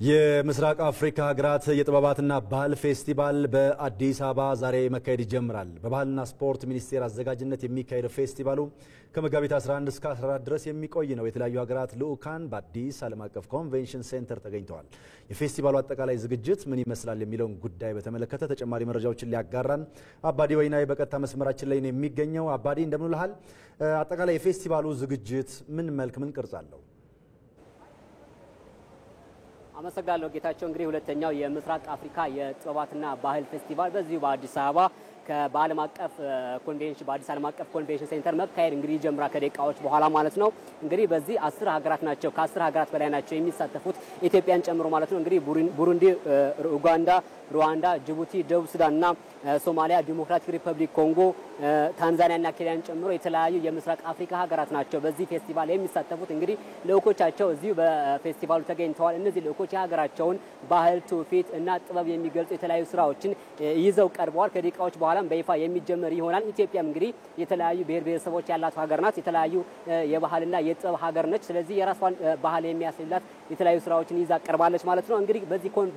የምስራቅ አፍሪካ ሀገራት የጥበባትና ባህል ፌስቲቫል በአዲስ አበባ ዛሬ መካሄድ ይጀምራል። በባህልና ስፖርት ሚኒስቴር አዘጋጅነት የሚካሄደው ፌስቲቫሉ ከመጋቢት 11 እስከ 14 ድረስ የሚቆይ ነው። የተለያዩ ሀገራት ልዑካን በአዲስ ዓለም አቀፍ ኮንቬንሽን ሴንተር ተገኝተዋል። የፌስቲቫሉ አጠቃላይ ዝግጅት ምን ይመስላል የሚለውን ጉዳይ በተመለከተ ተጨማሪ መረጃዎችን ሊያጋራን አባዲ ወይናይ በቀጥታ መስመራችን ላይ ነው የሚገኘው። አባዲ እንደምን ልሃል? አጠቃላይ የፌስቲቫሉ ዝግጅት ምን መልክ ምን ቅርጽ አለው? አመሰግናለሁ ጌታቸው። እንግዲህ ሁለተኛው የምስራቅ አፍሪካ የጥበባትና ባህል ፌስቲቫል በዚሁ በአዲስ አበባ በዓለም አቀፍ ኮንቬንሽን በአዲስ ዓለም አቀፍ ኮንቬንሽን ሴንተር መካሄድ እንግዲህ ጀምራ ከደቂቃዎች በኋላ ማለት ነው። እንግዲህ በዚህ 10 ሀገራት ናቸው ከ10 ሀገራት በላይ ናቸው የሚሳተፉት ኢትዮጵያን ጨምሮ ማለት ነው። እንግዲህ ቡሩንዲ፣ ኡጋንዳ፣ ሩዋንዳ፣ ጅቡቲ፣ ደቡብ ሱዳንና ሶማሊያ፣ ዲሞክራቲክ ሪፐብሊክ ኮንጎ፣ ታንዛኒያና ኬንያን ጨምሮ የተለያዩ የምስራቅ አፍሪካ ሀገራት ናቸው በዚህ ፌስቲቫል የሚሳተፉት። እንግዲህ ልዑኮቻቸው እዚሁ በፌስቲቫሉ ተገኝተዋል። እነዚህ ልዑኮች የሀገራቸውን ባህል፣ ትውፊት እና ጥበብ የሚገልጹ የተለያዩ ስራዎችን ይዘው ቀርበዋል። ከደቂቃዎች በኋላ በይፋ የሚጀመር ይሆናል። ኢትዮጵያም እንግዲህ የተለያዩ ብሔር ብሔረሰቦች ያላት ሀገር ናት። የተለያዩ የባህልና የጥበብ ሀገር ነች። ስለዚህ የራሷን ባህል የሚያስላት የተለያዩ ስራዎችን ይዛ ቀርባለች ማለት ነው። እንግዲህ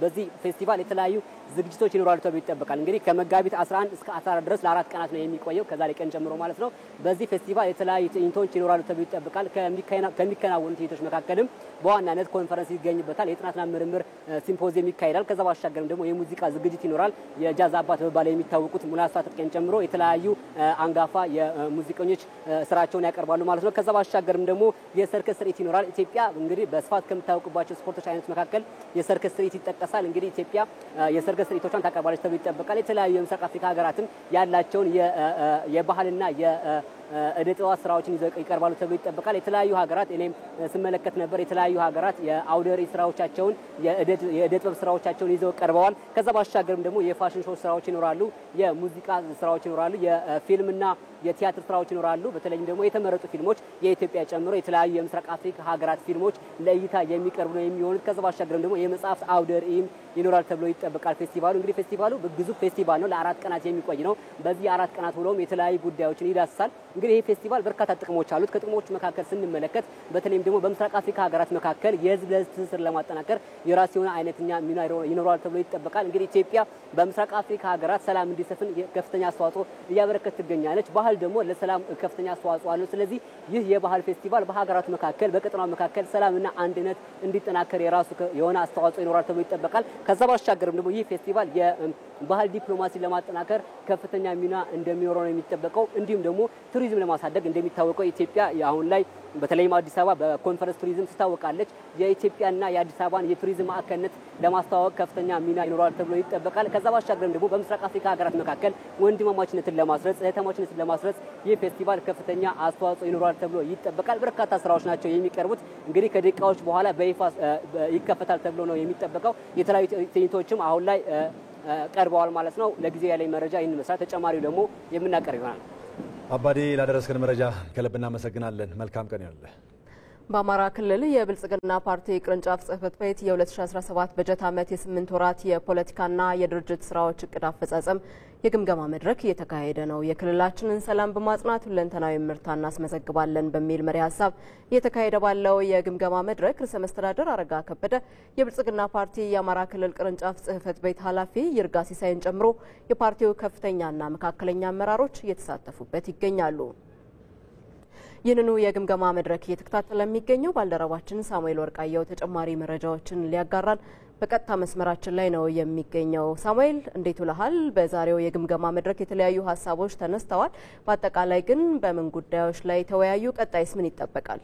በዚህ ፌስቲቫል የተለያዩ ዝግጅቶች ይኖራሉ ተብሎ ይጠበቃል። እንግዲህ ከመጋቢት 11 እስከ 14 ድረስ ለ4 ቀናት ነው የሚቆየው ከዛሬ ቀን ጀምሮ ማለት ነው። በዚህ ፌስቲቫል የተለያዩ ትዕይንቶች ይኖራሉ ተብሎ ይጠበቃል። ከሚከናወኑ ትዕይንቶች መካከልም በዋናነት ኮንፈረንስ ይገኝበታል። የጥናትና ምርምር ሲምፖዚየም ይካሄዳል። ከዛ ባሻገርም ደግሞ የሙዚቃ ዝግጅት ይኖራል። የጃዝ አባት በመባል የሚታወቁት ሙላሳ ጥቄን ጨምሮ የተለያዩ አንጋፋ የሙዚቀኞች ስራቸውን ያቀርባሉ ማለት ነው። ከዛ ባሻገርም ደግሞ የሰርከስ ትርኢት ይኖራል። ኢትዮጵያ እንግዲህ በስፋት ከምታወቅባቸው ስፖርቶች አይነት መካከል የሰርከስ ትርኢት ይጠቀሳል። እንግዲህ ኢትዮጵያ የሰርከስ ትርኢቶቿን ታቀርባለች ተብሎ ይጠበቃል። የተለያዩ የምስራቅ አፍሪካ ሀገራትም ያላቸውን የባህልና እደ ጥበብ ስራዎችን ይዘው ይቀርባሉ ተብሎ ይጠበቃል። የተለያዩ ሀገራት እኔም ስመለከት ነበር። የተለያዩ ሀገራት የአውደ ርዕይ ስራዎቻቸውን የእደ ጥበብ ስራዎቻቸውን ይዘው ቀርበዋል። ከዛ ባሻገርም ደግሞ የፋሽን ሾው ስራዎች ይኖራሉ፣ የሙዚቃ ስራዎች ይኖራሉ፣ የፊልምና የቲያትር ስራዎች ይኖራሉ። በተለይም ደግሞ የተመረጡ ፊልሞች የኢትዮጵያ ጨምሮ የተለያዩ የምስራቅ አፍሪካ ሀገራት ፊልሞች ለእይታ የሚቀርቡ ነው የሚሆኑት። ከዛ ባሻገርም ደግሞ የመጽሐፍት አውደ ርዕይም ይኖራል ተብሎ ይጠበቃል። ፌስቲቫሉ እንግዲህ ፌስቲቫሉ ግዙፍ ፌስቲቫል ነው። ለ4 ቀናት የሚቆይ ነው። በዚህ 4 ቀናት ውሎም የተለያዩ ጉዳዮችን ይዳስሳል። እንግዲህ ይህ ፌስቲቫል በርካታ ጥቅሞች አሉት። ከጥቅሞቹ መካከል ስንመለከት በተለይም ደግሞ በምስራቅ አፍሪካ ሀገራት መካከል የህዝብ ለህዝብ ትስስር ለማጠናከር የራሱ የሆነ አይነተኛ ሚና ይኖራል ተብሎ ይጠበቃል። እንግዲህ ኢትዮጵያ በምስራቅ አፍሪካ ሀገራት ሰላም እንዲሰፍን ከፍተኛ አስተዋጽኦ እያበረከተች ትገኛለች። ባህል ደግሞ ለሰላም ከፍተኛ አስተዋጽኦ አለው። ስለዚህ ይህ የባህል ፌስቲቫል በሀገራቱ መካከል በቀጠናው መካከል ሰላምና አንድነት እንዲጠናከር የራሱ የሆነ አስተዋጽኦ ይኖራል ተብሎ ይጠበቃል። ከዛ ባሻገርም ደግሞ ይህ ፌስቲቫል የባህል ዲፕሎማሲ ለማጠናከር ከፍተኛ ሚና እንደሚኖረው ነው የሚጠበቀው። እንዲሁም ደግሞ ቱሪዝም ለማሳደግ እንደሚታወቀው ኢትዮጵያ አሁን ላይ በተለይም አዲስ አበባ በኮንፈረንስ ቱሪዝም ትታወቃለች። የኢትዮጵያና የአዲስ አበባን የቱሪዝም ማዕከልነት ለማስተዋወቅ ከፍተኛ ሚና ይኖራል ተብሎ ይጠበቃል። ከዛ ባሻገርም ደግሞ በምስራቅ አፍሪካ ሀገራት መካከል ወንድማማችነትን ለማስረጽ እህትማማችነትን ለማስረጽ ይህ ፌስቲቫል ከፍተኛ አስተዋጽኦ ይኖራል ተብሎ ይጠበቃል። በርካታ ስራዎች ናቸው የሚቀርቡት። እንግዲህ ከደቂቃዎች በኋላ በይፋ ይከፈታል ተብሎ ነው የሚጠበቀው። የተለያዩ ትዕይንቶችም አሁን ላይ ቀርበዋል ማለት ነው። ለጊዜው ያለኝ መረጃ ይህን መስራት ተጨማሪው ደግሞ የምናቀርብ ይሆናል። አባዲ ላደረስከን መረጃ ከልብ እናመሰግናለን። መልካም ቀን ይሁንልህ። በአማራ ክልል የብልጽግና ፓርቲ ቅርንጫፍ ጽህፈት ቤት የ2017 በጀት ዓመት የ8 ወራት የፖለቲካና የድርጅት ስራዎች እቅድ አፈጻጸም የግምገማ መድረክ እየተካሄደ ነው። የክልላችንን ሰላም በማጽናት ሁለንተናዊ ምርታ እናስመዘግባለን በሚል መሪ ሀሳብ እየተካሄደ ባለው የግምገማ መድረክ ርዕሰ መስተዳድር አረጋ ከበደ፣ የብልጽግና ፓርቲ የአማራ ክልል ቅርንጫፍ ጽህፈት ቤት ኃላፊ ይርጋ ሲሳይን ጨምሮ የፓርቲው ከፍተኛና መካከለኛ አመራሮች እየተሳተፉበት ይገኛሉ። ይህንኑ የግምገማ መድረክ እየተከታተለ የሚገኘው ባልደረባችን ሳሙኤል ወርቃየው ተጨማሪ መረጃዎችን ሊያጋራን በቀጥታ መስመራችን ላይ ነው የሚገኘው። ሳሙኤል እንዴት ውለሃል? በዛሬው የግምገማ መድረክ የተለያዩ ሀሳቦች ተነስተዋል። በአጠቃላይ ግን በምን ጉዳዮች ላይ ተወያዩ? ቀጣይስ ምን ይጠበቃል?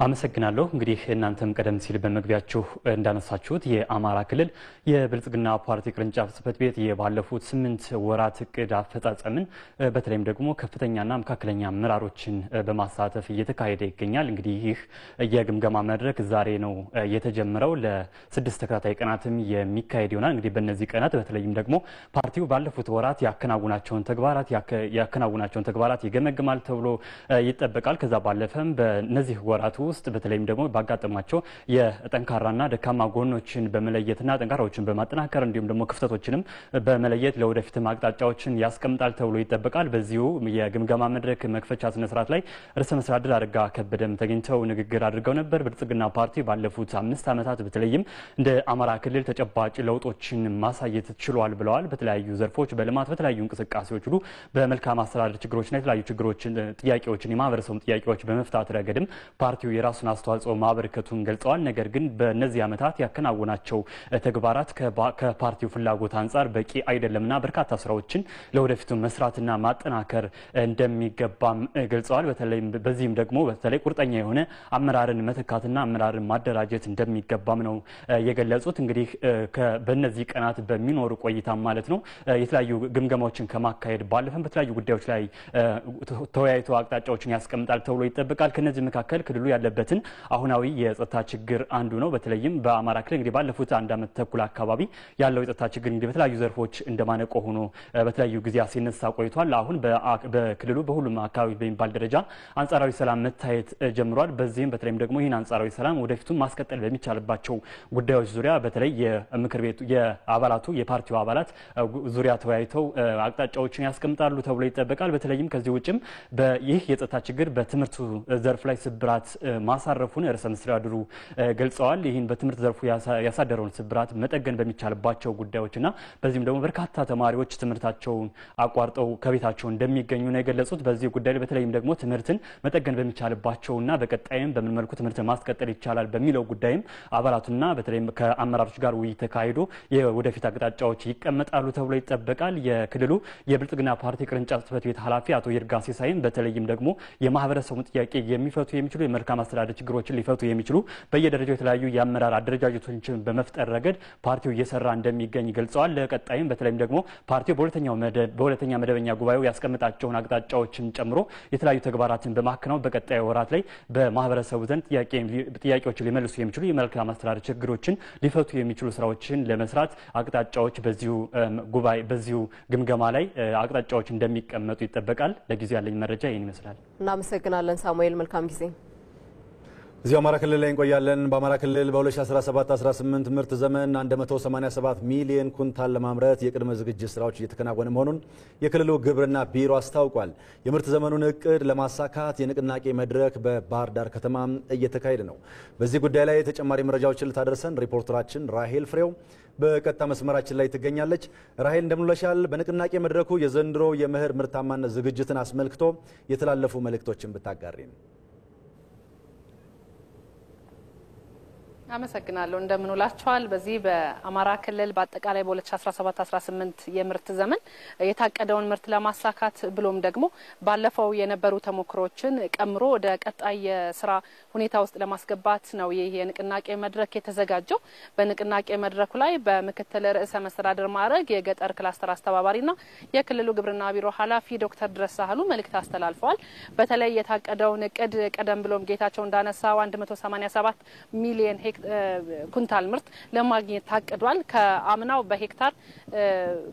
አመሰግናለሁ። እንግዲህ እናንተም ቀደም ሲል በመግቢያችሁ እንዳነሳችሁት የአማራ ክልል የብልጽግና ፓርቲ ቅርንጫፍ ጽህፈት ቤት የባለፉት 8 ወራት እቅድ አፈጻጸምን በተለይም ደግሞ ከፍተኛና መካከለኛ አመራሮችን በማሳተፍ እየተካሄደ ይገኛል። እንግዲህ ይህ የግምገማ መድረክ ዛሬ ነው የተጀመረው። ለ6 ተከታታይ ቀናትም የሚካሄድ ይሆናል። እንግዲህ በእነዚህ ቀናት በተለይም ደግሞ ፓርቲው ባለፉት ወራት ያከናውናቸውን ተግባራት ይገመግማል ተብሎ ይጠበቃል። ከዛ ባለፈም በእነዚህ ወራት ውስጥ በተለይም ደግሞ ባጋጠማቸው የጠንካራና ደካማ ጎኖችን በመለየትና ጠንካራዎችን በማጠናከር እንዲሁም ደግሞ ክፍተቶችንም በመለየት ለወደፊት አቅጣጫዎችን ያስቀምጣል ተብሎ ይጠበቃል። በዚሁ የግምገማ መድረክ መክፈቻ ስነ ስርዓት ላይ ርዕሰ መስተዳድር አረጋ ከበደም ተገኝተው ንግግር አድርገው ነበር። ብልጽግና ፓርቲ ባለፉት 5 ዓመታት በተለይም እንደ አማራ ክልል ተጨባጭ ለውጦችን ማሳየት ችሏል ብለዋል። በተለያዩ ዘርፎች በልማት በተለያዩ እንቅስቃሴዎች ሁሉ በመልካም አስተዳደር ችግሮችና የተለያዩ ችግሮችን ጥያቄዎችን የማህበረሰቡ ጥያቄዎች በመፍታት ረገድም ፓርቲው የራሱን አስተዋጽኦ ማበርከቱን ገልጸዋል። ነገር ግን በእነዚህ ዓመታት ያከናወናቸው ተግባራት ከፓርቲው ፍላጎት አንጻር በቂ አይደለምና በርካታ ስራዎችን ለወደፊቱ መስራትና ማጠናከር እንደሚገባም ገልጸዋል። በዚህም ደግሞ በተለይ ቁርጠኛ የሆነ አመራርን መተካትና አመራርን ማደራጀት እንደሚገባም ነው የገለጹት። እንግዲህ በእነዚህ ቀናት በሚኖሩ ቆይታ ማለት ነው የተለያዩ ግምገማዎችን ከማካሄድ ባለፈም በተለያዩ ጉዳዮች ላይ ተወያይቶ አቅጣጫዎችን ያስቀምጣል ተብሎ ይጠበቃል። ከነዚህ መካከል ክልሉ ያለበትን አሁናዊ የጸጥታ ችግር አንዱ ነው። በተለይም በአማራ ክልል እንግዲህ ባለፉት 1 ዓመት ተኩል አካባቢ ያለው የጸጥታ ችግር እንግዲህ በተለያዩ ዘርፎች እንደማነቆ ሆኖ በተለያዩ ጊዜያት ሲነሳ ቆይቷል። አሁን በክልሉ በሁሉም አካባቢ በሚባል ደረጃ አንጻራዊ ሰላም መታየት ጀምሯል። በዚህም በተለይም ደግሞ ይህን አንጻራዊ ሰላም ወደፊቱም ማስቀጠል በሚቻልባቸው ጉዳዮች ዙሪያ በተለይ የምክር ቤቱ የአባላቱ የፓርቲው አባላት ዙሪያ ተወያይተው አቅጣጫዎችን ያስቀምጣሉ ተብሎ ይጠበቃል። በተለይም ከዚህ ውጭም ይህ የጸጥታ ችግር በትምህርቱ ዘርፍ ላይ ስብራት ማሳረፉን ርዕሰ መስተዳድሩ ገልጸዋል። ይህን በትምህርት ዘርፉ ያሳደረውን ስብራት መጠገን በሚቻልባቸው ጉዳዮችና በዚህም ደግሞ በርካታ ተማሪዎች ትምህርታቸውን አቋርጠው ከቤታቸው እንደሚገኙ ነው የገለጹት። በዚህ ጉዳይ በተለይም ደግሞ ትምህርትን መጠገን በሚቻልባቸውና በቀጣይም በምን መልኩ ትምህርትን ማስቀጠል ይቻላል በሚለው ጉዳይም አባላቱና በተለይም ከአመራሮች ጋር ውይይት ተካሂዶ የወደፊት አቅጣጫዎች ይቀመጣሉ ተብሎ ይጠበቃል። የክልሉ የብልጽግና ፓርቲ ቅርንጫፍ ጽሕፈት ቤት ኃላፊ አቶ ይርጋ ሲሳይም በተለይም ደግሞ የማህበረሰቡን ጥያቄ የሚፈቱ የሚችሉ የመልካም አስተዳደር ችግሮችን ሊፈቱ የሚችሉ በየደረጃው የተለያዩ የአመራር አደረጃጀቶችን በመፍጠር ረገድ ፓርቲው እየሰራ እንደሚገኝ ገልጸዋል። ለቀጣይም በተለይም ደግሞ ፓርቲው በሁለተኛ መደበኛ ጉባኤው ያስቀምጣቸውን አቅጣጫዎችን ጨምሮ የተለያዩ ተግባራትን በማከናወን በቀጣይ ወራት ላይ በማህበረሰቡ ዘንድ ጥያቄዎችን ሊመልሱ የሚችሉ የመልካም አስተዳደር ችግሮችን ሊፈቱ የሚችሉ ስራዎችን ለመስራት አቅጣጫዎች በዚሁ ግምገማ ላይ አቅጣጫዎች እንደሚቀመጡ ይጠበቃል። ለጊዜው ያለኝ መረጃ ይህን ይመስላል። እናመሰግናለን ሳሙኤል። መልካም ጊዜ። እዚሁ አማራ ክልል ላይ እንቆያለን። በአማራ ክልል በ2017-18 ምርት ዘመን 187 ሚሊዮን ኩንታል ለማምረት የቅድመ ዝግጅት ስራዎች እየተከናወነ መሆኑን የክልሉ ግብርና ቢሮ አስታውቋል። የምርት ዘመኑን እቅድ ለማሳካት የንቅናቄ መድረክ በባህር ዳር ከተማ እየተካሄደ ነው። በዚህ ጉዳይ ላይ ተጨማሪ መረጃዎችን ልታደርሰን ሪፖርተራችን ራሄል ፍሬው በቀጥታ መስመራችን ላይ ትገኛለች። ራሄል እንደምንለሻል። በንቅናቄ መድረኩ የዘንድሮ የመኸር ምርታማነት ዝግጅትን አስመልክቶ የተላለፉ መልእክቶችን ብታጋሪን። አመሰግናለሁ። እንደምንውላችኋል። በዚህ በአማራ ክልል በአጠቃላይ በ2017-18 የምርት ዘመን የታቀደውን ምርት ለማሳካት ብሎም ደግሞ ባለፈው የነበሩ ተሞክሮችን ቀምሮ ወደ ቀጣይ የስራ ሁኔታ ውስጥ ለማስገባት ነው ይህ የንቅናቄ መድረክ የተዘጋጀው። በንቅናቄ መድረኩ ላይ በምክትል ርዕሰ መስተዳድር ማዕረግ የገጠር ክላስተር አስተባባሪና የክልሉ ግብርና ቢሮ ኃላፊ ዶክተር ድረስ ሳህሉ መልእክት አስተላልፈዋል። በተለይ የታቀደውን እቅድ ቀደም ብሎም ጌታቸው እንዳነሳው 187 ሚሊዮን ኩንታል ምርት ለማግኘት ታቅዷል። ከአምናው በሄክታር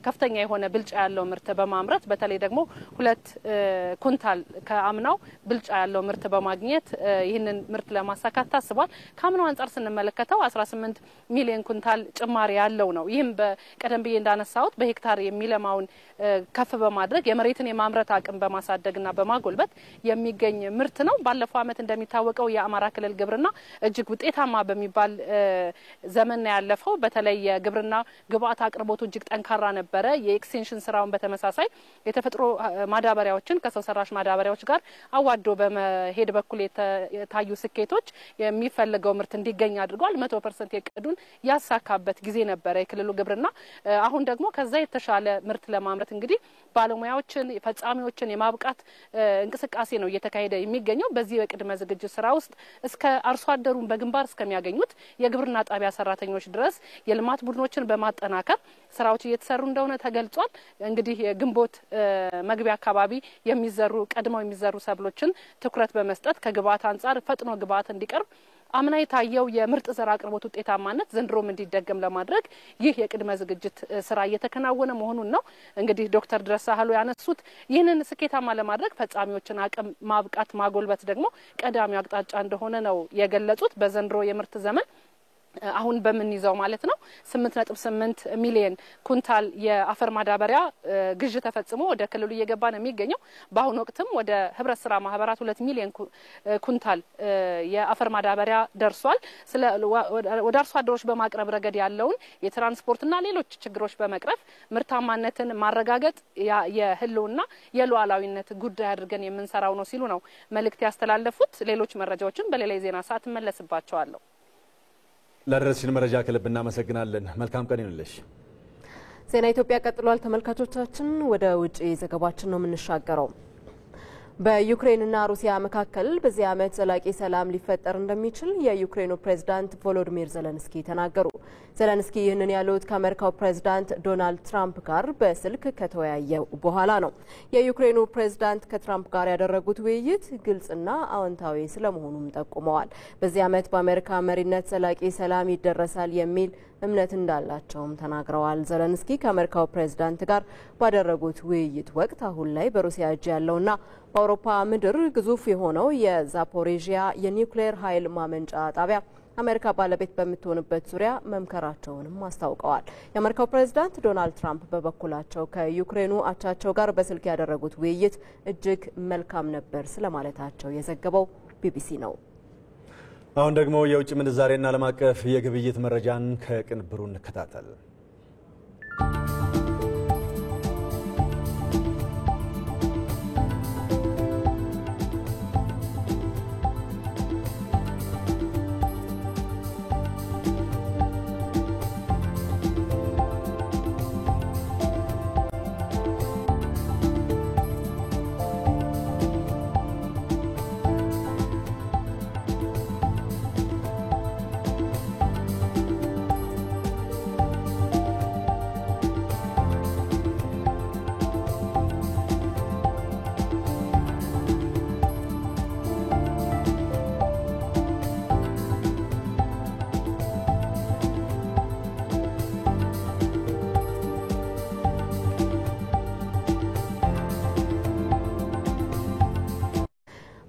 ከፍተኛ የሆነ ብልጫ ያለው ምርት በማምረት በተለይ ደግሞ 2 ኩንታል ከአምናው ብልጫ ያለው ምርት በማግኘት ይህንን ምርት ለማሳካት ታስቧል። ከአምናው አንጻር ስንመለከተው 18 ሚሊዮን ኩንታል ጭማሪ ያለው ነው። ይህም በቀደም ብዬ እንዳነሳሁት በሄክታር የሚለማውን ከፍ በማድረግ የመሬትን የማምረት አቅም በማሳደግና በማጎልበት የሚገኝ ምርት ነው። ባለፈው ዓመት እንደሚታወቀው የአማራ ክልል ግብርና እጅግ ውጤታማ በሚባል ዘመን ያለፈው በተለይ የግብርና ግብአት አቅርቦቱ እጅግ ጠንካራ ነበረ። የኤክስቴንሽን ስራውን በተመሳሳይ የተፈጥሮ ማዳበሪያዎችን ከሰው ሰራሽ ማዳበሪያዎች ጋር አዋዶ በመሄድ በኩል የታዩ ስኬቶች የሚፈልገው ምርት እንዲገኝ አድርጓል። 100% የቅዱን ያሳካበት ጊዜ ነበረ የክልሉ ግብርና። አሁን ደግሞ ከዛ የተሻለ ምርት ለማምረት እንግዲህ ባለሙያዎችን ፈጻሚዎችን የማብቃት እንቅስቃሴ ነው እየተካሄደ የሚገኘው። በዚህ በቅድመ ዝግጅት ስራ ውስጥ እስከ አርሶ አደሩን በግንባር እስከሚያገኙት የግብርና ጣቢያ ሰራተኞች ድረስ የልማት ቡድኖችን በማጠናከር ስራዎች እየተሰሩ እንደሆነ ተገልጿል። እንግዲህ የግንቦት መግቢያ አካባቢ ቀድመው የሚዘሩ ሰብሎችን ትኩረት በመስጠት ከግብአት አንጻር ፈጥኖ ግብአት እንዲቀርብ አምና የታየው የምርጥ ዘር አቅርቦት ውጤታማነት ዘንድሮም እንዲደገም ለማድረግ ይህ የቅድመ ዝግጅት ስራ እየተከናወነ መሆኑን ነው እንግዲህ ዶክተር ድረስ ሳህሉ ያነሱት። ይህንን ስኬታማ ለማድረግ ፈጻሚዎችን አቅም ማብቃት ማጎልበት ደግሞ ቀዳሚው አቅጣጫ እንደሆነ ነው የገለጹት። በዘንድሮ የምርት ዘመን አሁን በመንይዘው ማለት ነው 8.8 ሚሊዮን ኩንታል የአፈር ማዳበሪያ ግዥ ተፈጽሞ ወደ ክልሉ እየገባ ነው የሚገኘው። በአሁኑ ወቅትም ወደ ህብረት ስራ ማህበራት 2 ሚሊዮን ኩንታል የአፈር ማዳበሪያ ደርሷል። ወደ አርሶ አደሮች በማቅረብ ረገድ ያለውን የትራንስፖርትና ሌሎች ችግሮች በመቅረፍ ምርታማነትን ማረጋገጥ የህልውና የሉዓላዊነት ጉዳይ አድርገን የምንሰራው ነው ሲሉ ነው መልእክት ያስተላለፉት። ሌሎች መረጃዎችን በሌላ የዜና ሰዓት መለስባቸዋለሁ። ለደረስሽን መረጃ ከልብ እናመሰግናለን። መልካም ቀን ይሁንልሽ። ዜና ኢትዮጵያ ቀጥሏል። ተመልካቾቻችን ወደ ውጪ ዘገባችን ነው የምንሻገረው። በዩክሬንና ሩሲያ መካከል በዚህ ዓመት ዘላቂ ሰላም ሊፈጠር እንደሚችል የዩክሬኑ ፕሬዝዳንት ቮሎዲሚር ዘለንስኪ ተናገሩ። ዘለንስኪ ይህንን ያሉት ከአሜሪካው ፕሬዝዳንት ዶናልድ ትራምፕ ጋር በስልክ ከተወያዩ በኋላ ነው። የዩክሬኑ ፕሬዝዳንት ከትራምፕ ጋር ያደረጉት ውይይት ግልጽና አዎንታዊ ስለመሆኑም ጠቁመዋል። በዚህ ዓመት በአሜሪካ መሪነት ዘላቂ ሰላም ይደረሳል የሚል እምነት እንዳላቸውም ተናግረዋል። ዘለንስኪ ከአሜሪካው ፕሬዝዳንት ጋር ባደረጉት ውይይት ወቅት አሁን ላይ በሩሲያ እጅ ያለውና በአውሮፓ ምድር ግዙፍ የሆነው የዛፖሪዥያ የኒውክሌር ኃይል ማመንጫ ጣቢያ አሜሪካ ባለቤት በምትሆንበት ዙሪያ መምከራቸውንም አስታውቀዋል። የአሜሪካው ፕሬዝዳንት ዶናልድ ትራምፕ በበኩላቸው ከዩክሬኑ አቻቸው ጋር በስልክ ያደረጉት ውይይት እጅግ መልካም ነበር ስለማለታቸው የዘገበው ቢቢሲ ነው። አሁን ደግሞ የውጭ ምንዛሬና ዓለም አቀፍ የግብይት መረጃን ከቅንብሩ እንከታተል።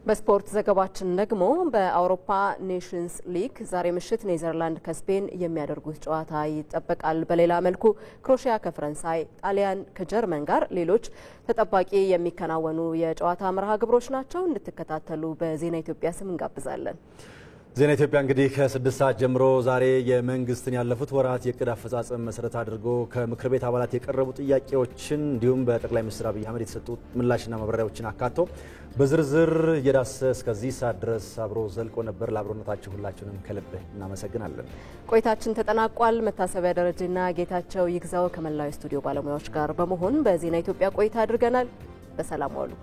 በስፖርት ዘገባችን ደግሞ በአውሮፓ ኔሽንስ ሊግ ዛሬ ምሽት ኔዘርላንድ ከስፔን የሚያደርጉት ጨዋታ ይጠበቃል። በሌላ መልኩ ክሮሺያ ከፈረንሳይ፣ ጣሊያን ከጀርመን ጋር ሌሎች ተጠባቂ የሚከናወኑ የጨዋታ መርሃ ግብሮች ናቸው። እንድትከታተሉ በዜና ኢትዮጵያ ስም እንጋብዛለን። ዜና ኢትዮጵያ እንግዲህ ከ6 ሰዓት ጀምሮ ዛሬ የመንግስትን ያለፉት ወራት የዕቅድ አፈጻጸም መሰረት አድርጎ ከምክር ቤት አባላት የቀረቡ ጥያቄዎችን እንዲሁም በጠቅላይ ሚኒስትር አብይ አህመድ የተሰጡ ምላሽና ማብራሪያዎችን አካቶ በዝርዝር እየዳሰሰ እስከዚህ ሰዓት ድረስ አብሮ ዘልቆ ነበር። ለአብሮነታችሁ ሁላችሁንም ከልብ እናመሰግናለን። ቆይታችን ተጠናቋል። መታሰቢያ ደረጃና ጌታቸው ይግዛው ከመላው ስቱዲዮ ባለሙያዎች ጋር በመሆን በዜና ኢትዮጵያ ቆይታ አድርገናል። በሰላም ዋሉ።